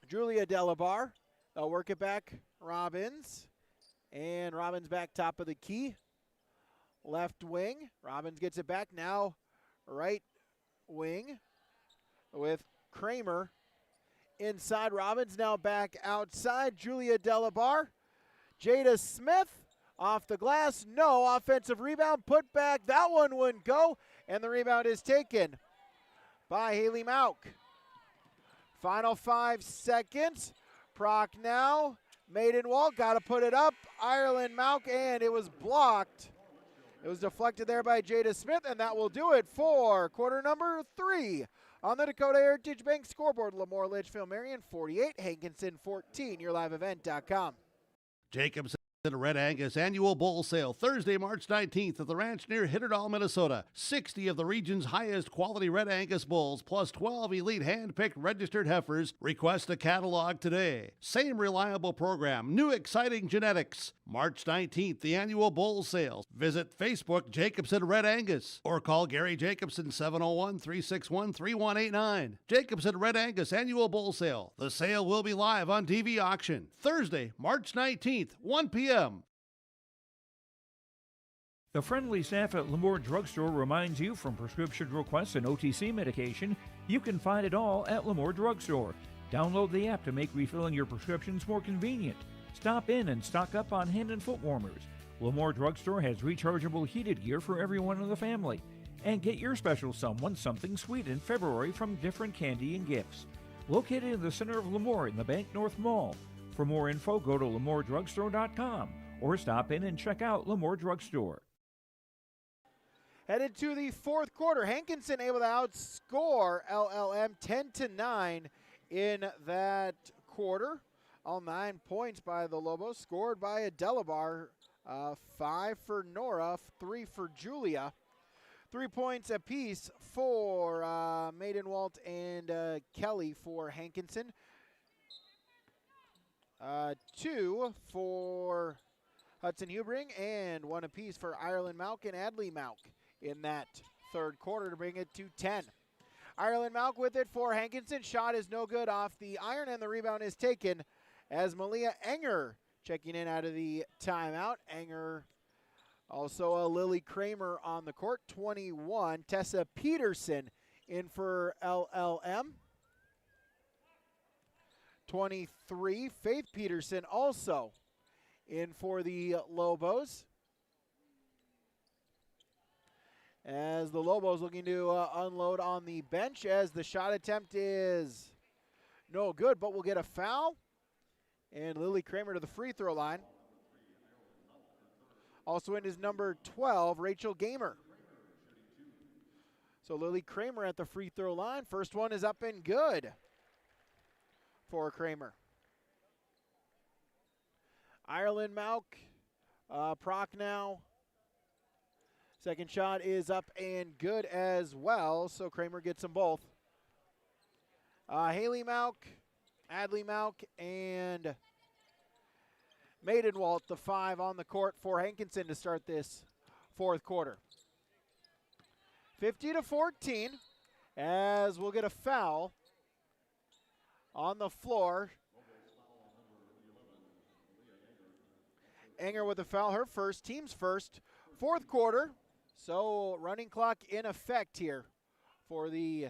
Julia Delabar, they'll work it back, Robbins. And Robbins back top of the key. Left wing, Robbins gets it back now. Right wing with Kramer. Inside, Robbins now back outside. Julia Delabar. Jada Smith off the glass. No offensive rebound. Put back. That one wouldn't go. And the rebound is taken by Haley Mauk. Final 5 seconds. Prochnow. Maidenwald. Got to put it up. Ireland Mauk. And it was blocked. It was deflected there by Jada Smith. And that will do it for quarter number 3. On the Dakota Heritage Bank scoreboard, LaMoure-Litchville, Marion 48, Hankinson 14, YourLiveEvent.com. Jacobs at a Red Angus Annual Bull Sale Thursday, March 19th at the ranch near Hitterdall, Minnesota. 60 of the region's highest quality Red Angus bulls plus 12 elite hand-picked registered heifers. Request a catalog today. Same reliable program, new exciting genetics. March 19th, the Annual Bull Sale. Visit Facebook Jacobson Red Angus or call Gary Jacobson 701-361-3189. Jacobson Red Angus Annual Bull Sale. The sale will be live on TV auction Thursday, March 19th, 1 p.m. The friendly staff at LaMoure Drugstore reminds you from prescription requests and OTC medication, you can find it all at LaMoure Drugstore. Download the app to make refilling your prescriptions more convenient. Stop in and stock up on hand and foot warmers. LaMoure Drugstore has rechargeable heated gear for everyone in the family. And get your special someone something sweet in February from different candy and gifts. Located in the center of Lemoore in the Bank North Mall. For more info, go to LamoureDrugstore.com or stop in and check out LaMoure Drugstore. Headed to the fourth quarter, Hankinson able to outscore LLM 10-9 in that quarter. All 9 points by the Lobos, scored by a Delabar, 5 for Nora, 3 for Julia. 3 points apiece for Maidenwalt and Kelly for Hankinson. 2 for Hudson Hubring, and 1 apiece for Ireland Mauk and Adley Mauk in that third quarter to bring it to 10. Ireland Mauk with it for Hankinson. Shot is no good off the iron, and the rebound is taken as Malia Enger checking in out of the timeout. Enger, also a Lily Kramer on the court, 21. Tessa Peterson in for LLM. 23, Faith Peterson also in for the Lobos. As the Lobos looking to unload on the bench as the shot attempt is no good, but we'll get a foul. And Lily Kramer to the free throw line. Also in is number 12, Rachel Gamer. So Lily Kramer at the free throw line. First one is up and good for Kramer. Ireland Mauk, Prochnow. Second shot is up and good as well, so Kramer gets them both. Haley Mauk, Adley Mauk, and Maidenwalt, the 5 on the court for Hankinson to start this fourth quarter. 50-14, as we'll get a foul on the floor. Enger with a foul, her first, team's first. Fourth quarter, so running clock in effect here for the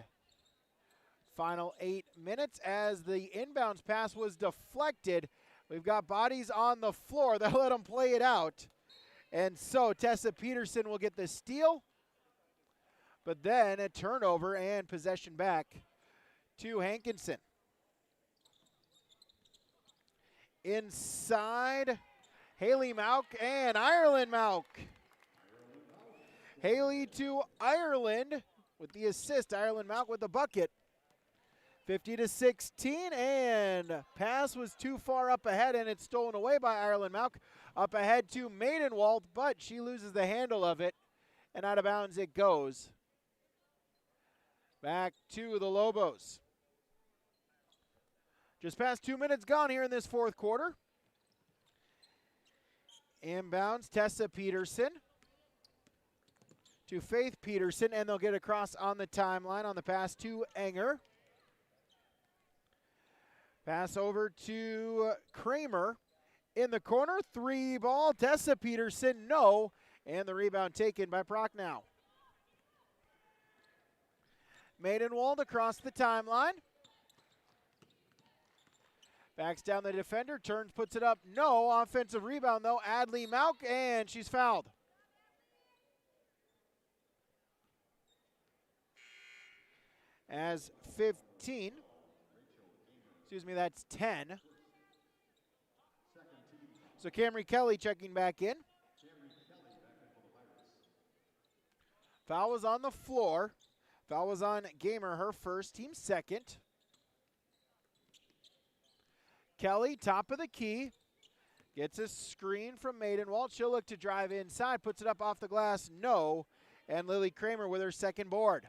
final 8 minutes as the inbounds pass was deflected. We've got bodies on the floor. They'll let them play it out. And so Tessa Peterson will get the steal, but then a turnover and possession back to Hankinson. Inside, Haley Mauk and Ireland Mauk. Haley to Ireland with the assist. Ireland Mauk with the bucket. 50-16, and pass was too far up ahead, and it's stolen away by Ireland Malk. Up ahead to Maidenwald, but she loses the handle of it, and out of bounds it goes. Back to the Lobos. Just past 2 minutes gone here in this fourth quarter. Inbounds, Tessa Peterson to Faith Peterson, and they'll get across on the timeline on the pass to Enger. Pass over to Kramer in the corner. 3 ball, Tessa Peterson, no, and the rebound taken by Prochnow. Maidenwald across the timeline. Backs down the defender, turns, puts it up. No, offensive rebound though. Adley Malk, and she's fouled. As 15, that's 10. So Camry Kelly checking back in. Foul was on the floor. Foul was on Gamer, her first, team second. Kelly, top of the key, gets a screen from Maidenwald. She'll look to drive inside, puts it up off the glass, no. And Lily Kramer with her second board.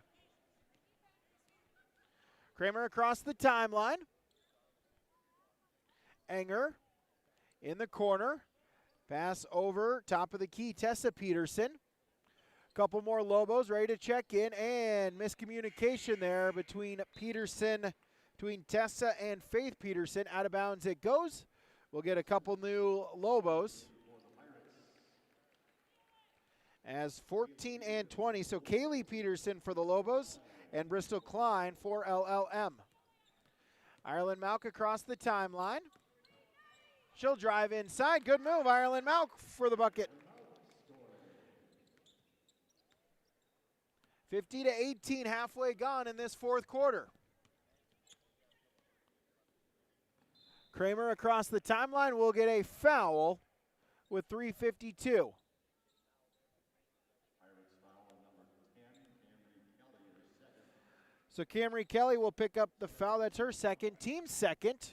Kramer across the timeline. Enger in the corner. Pass over, top of the key, Tessa Peterson. Couple more Lobos ready to check in, and miscommunication there between Tessa and Faith Peterson. Out of bounds it goes. We'll get a couple new Lobos. As 14 and 20, so Kaylee Peterson for the Lobos and Bristol Klein for LLM. Ireland Malk across the timeline. She'll drive inside. Good move, Ireland Malk for the bucket. 50-18, halfway gone in this fourth quarter. Kramer across the timeline will get a foul with 3:52. So Camry Kelly will pick up the foul. That's her second, team second.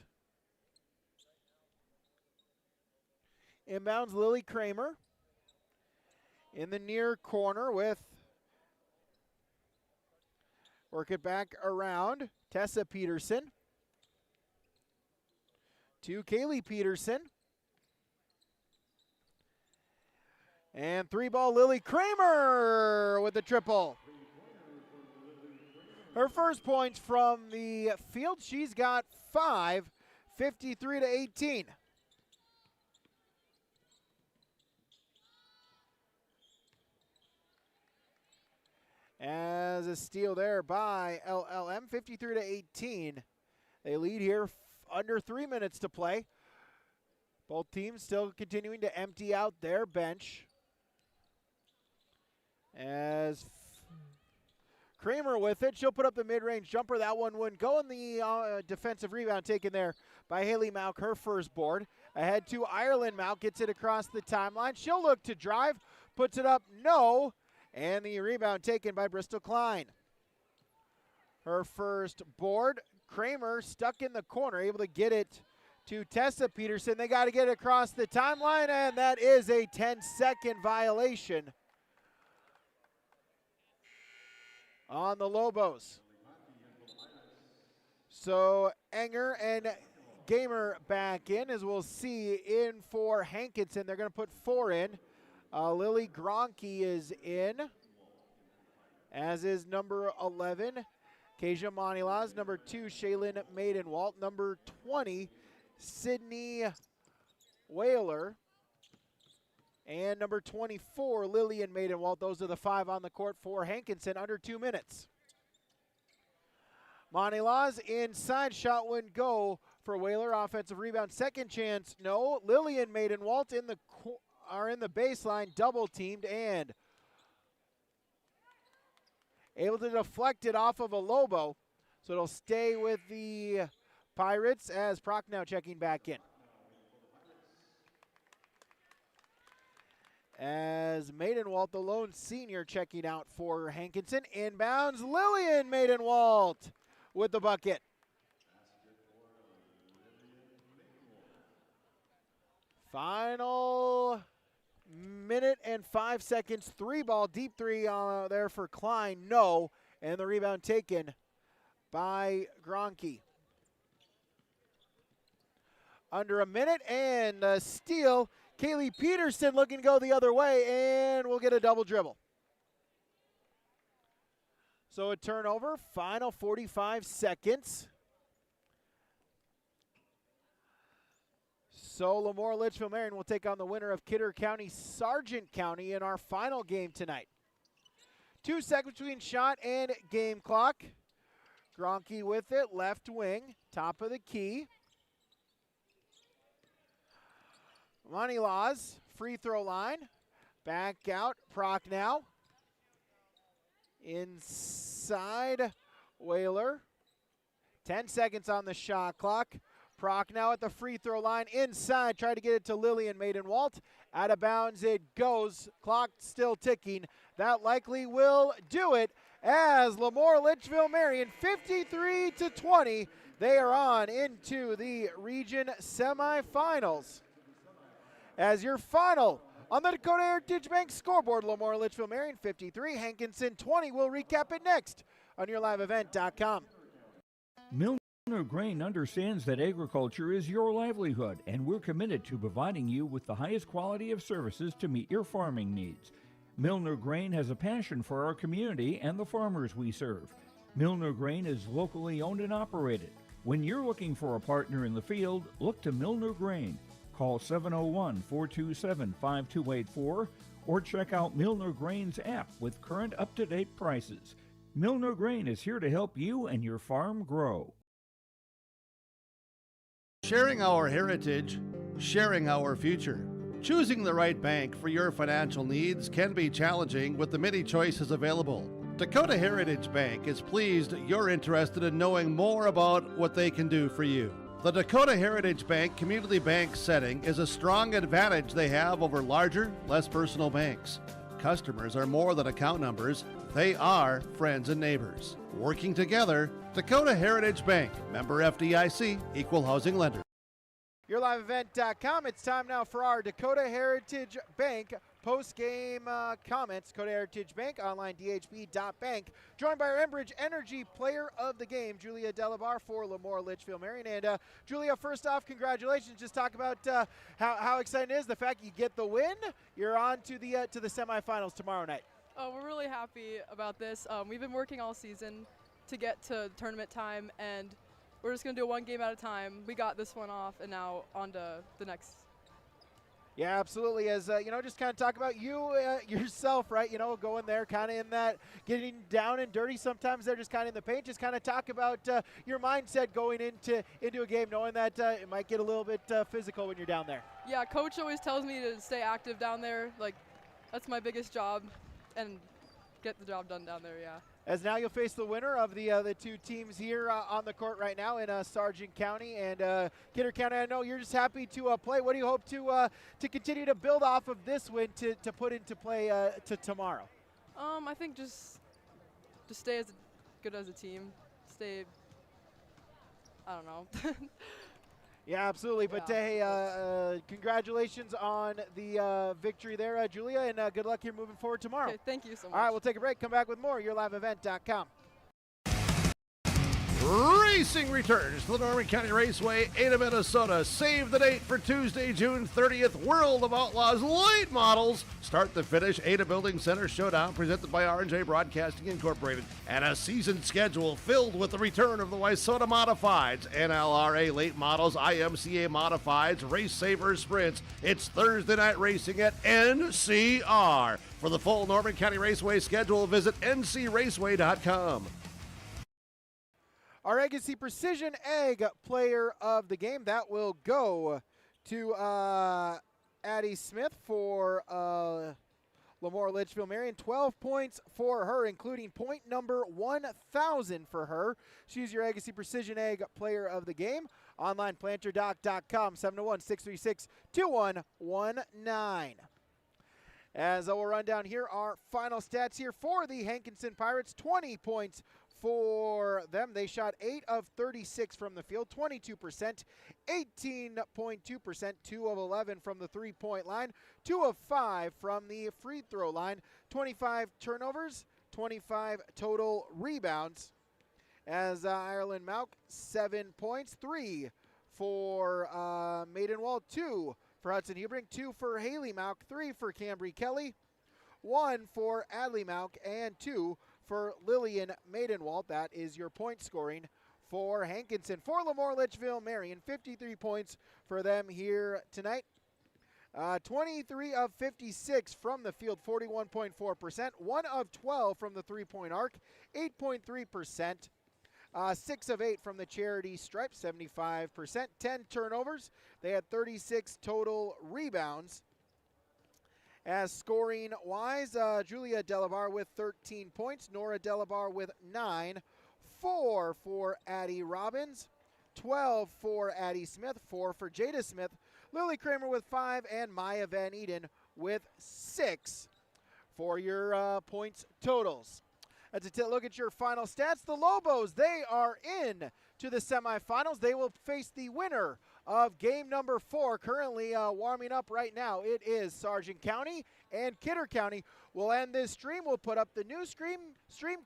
Inbounds Lily Kramer in the near corner with, work it back around, Tessa Peterson to Kaylee Peterson. And 3-ball Lily Kramer with the triple. Her first points from the field. She's got 5, 53-18. As a steal there by LLM, 53-18. They lead here under 3 minutes to play. Both teams still continuing to empty out their bench. As Kramer with it, she'll put up the mid-range jumper. That one wouldn't go, and the defensive rebound taken there by Haley Malk, her first board. Ahead to Ireland Malk, gets it across the timeline. She'll look to drive, puts it up, no. And the rebound taken by Bristol Klein. Her first board. Kramer stuck in the corner, able to get it to Tessa Peterson. They got to get it across the timeline, and that is a 10-second violation on the Lobos. So Enger and Gamer back in, as we'll see in for Hankinson. They're going to put 4 in. Lily Gronke is in, as is number 11, Kasia Monilaz. Number 2, Shaylin Maidenwalt. Number 20, Sydney Whaler. And number 24, Lillian Maidenwalt. Those are the 5 on the court for Hankinson, under 2 minutes. Monilaz inside, shot wouldn't go for Whaler. Offensive rebound, second chance, no. Lillian Maidenwalt in the baseline, double teamed, and able to deflect it off of a Lobo. So it'll stay with the Pirates as Prochnow checking back in. As Maidenwalt, the lone senior, checking out for Hankinson. Inbounds, Lillian Maidenwalt with the bucket. Final minute and 5 seconds. 3-ball, deep three there for Klein. No. And the rebound taken by Gronke. Under a minute and a steal. Kaylee Peterson looking to go the other way, and we'll get a double dribble. So a turnover, final 45 seconds. So LaMoure-Litchville Marion will take on the winner of Kidder County Sargent County in our final game tonight. 2 seconds between shot and game clock. Gronke with it, left wing, top of the key. Money Laws, free throw line. Back out, Proc now. Inside, Whaler. 10 seconds on the shot clock. Proc now at the free throw line. Inside, try to get it to Lillian Maidenwalt. Out of bounds it goes. Clock still ticking. That likely will do it as LaMoure-Litchville Marion 53-20. They are on into the region semifinals. As your final on the Dakota Heritage Bank scoreboard, LaMoure-Litchville Marion 53, Hankinson 20. We'll recap it next on yourliveevent.com. Milner Grain understands that agriculture is your livelihood, and we're committed to providing you with the highest quality of services to meet your farming needs. Milner Grain has a passion for our community and the farmers we serve. Milner Grain is locally owned and operated. When you're looking for a partner in the field, look to Milner Grain. Call 701-427-5284 or check out Milner Grain's app with current up-to-date prices. Milner Grain is here to help you and your farm grow. Sharing our heritage, sharing our future. Choosing the right bank for your financial needs can be challenging with the many choices available. Dakota Heritage Bank is pleased you're interested in knowing more about what they can do for you. The Dakota Heritage Bank community bank setting is a strong advantage they have over larger, less personal banks. Customers are more than account numbers, they are friends and neighbors. Working together, Dakota Heritage Bank, member FDIC, equal housing lender. YourLiveEvent.com. It's time now for our Dakota Heritage Bank post-game comments. Dakota Heritage Bank, online dhb.bank. Joined by our Enbridge Energy Player of the Game, Julia Delabar for LaMoure-Litchville Marion. And Julia, first off, congratulations. Just talk about how exciting it is, the fact you get the win. You're on to the semifinals tomorrow night. Oh, we're really happy about this. We've been working all season to get to tournament time, and we're just going to do one game at a time. We got this one off, and now on to the next. Yeah, absolutely. As, just kind of talk about you yourself, right? Going there kind of in that, getting down and dirty. Sometimes they're just kind of in the paint. Just kind of talk about your mindset going into a game, knowing that it might get a little bit physical when you're down there. Yeah, Coach always tells me to stay active down there. Like, that's my biggest job, and get the job done down there, yeah. As now you'll face the winner of the two teams here on the court right now in Sargent County and Kidder County. I know you're just happy to play. What do you hope to continue to build off of this win to put into play to tomorrow? I think just stay as good as a team. Stay, I don't know. Yeah, absolutely. But hey, congratulations on the victory there, Julia, and good luck here moving forward tomorrow. Okay, thank you so much. All right, we'll take a break. Come back with more. YourLiveEvent.com. Racing returns to the Norman County Raceway, Ada, Minnesota. Save the date for Tuesday, June 30th. World of Outlaws late models. Start the finish. Ada Building Center Showdown presented by R&J Broadcasting Incorporated. And a season schedule filled with the return of the Wayzata Modifieds, NLRA late models, IMCA Modifieds, Race Savers Sprints. It's Thursday night racing at NCR. For the full Norman County Raceway schedule, visit ncraceway.com. Our Agassi Precision Egg Player of the Game, that will go to Addie Smith for LaMoure-Litchville Marion. 12 points for her, including point number 1,000 for her. She's your Agassi Precision Egg Player of the Game. Online planterdoc.com, 701-636-2119. As we'll run down here, our final stats here for the Hankinson Pirates. 20 points for them. They shot 8 of 36 from the field, 22%, 18.2%, 2 of 11 from the three-point line, 2 of 5 from the free throw line, 25 turnovers, 25 total rebounds. As Ireland Mauk, 7 points, 3 for Maidenwald, 2 for Hudson Hebring, 2 for Haley Mauk, 3 for Cambry Kelly, 1 for Adley Mauk, and 2 for Lillian Maidenwald. That is your point scoring for Hankinson. For LaMoure-Litchville, Marion, 53 points for them here tonight. 23 of 56 from the field, 41.4%. 1 of 12 from the three-point arc, 8.3%. 6 of 8 from the charity stripe, 75%. 10 turnovers. They had 36 total rebounds. As scoring-wise, Julia Delabar with 13 points, Nora Delabar with 9, 4 for Addie Robbins, 12 for Addie Smith, 4 for Jada Smith, Lily Kramer with 5, and Maya Van Eden with 6 for your points totals. That's a look at your final stats. The Lobos, they are in to the semifinals. They will face the winner of game number 4, currently warming up right now. It is Sargent County and Kidder County. We'll end this stream. We'll put up the new stream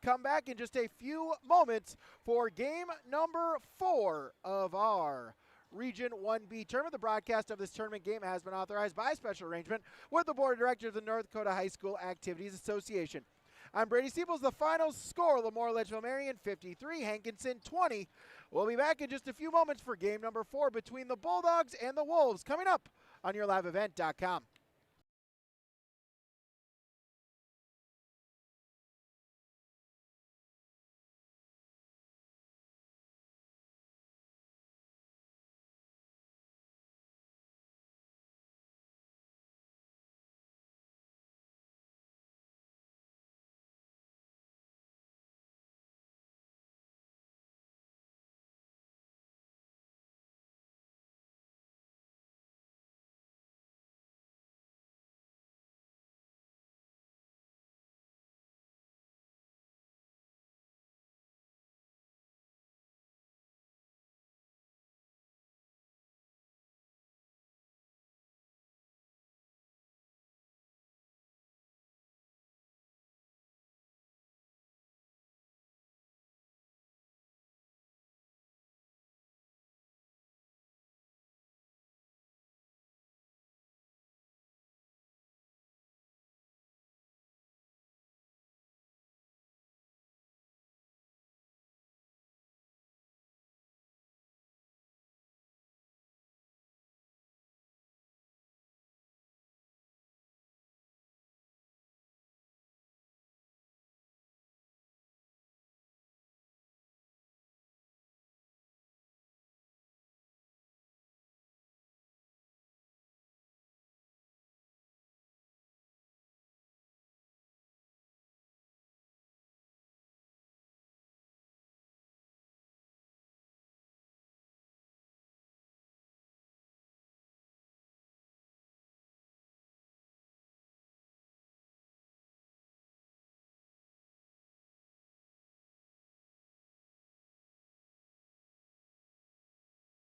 come back in just a few moments for game number 4 of our Region 1B tournament. The broadcast of this tournament game has been authorized by special arrangement with the Board of Directors of the North Dakota High School Activities Association. I'm Brady Siebels. The final score, LaMoure-Litchville Marion 53, Hankinson 20. We'll be back in just a few moments for game number 4 between the Bulldogs and the Wolves, coming up on YourLiveEvent.com.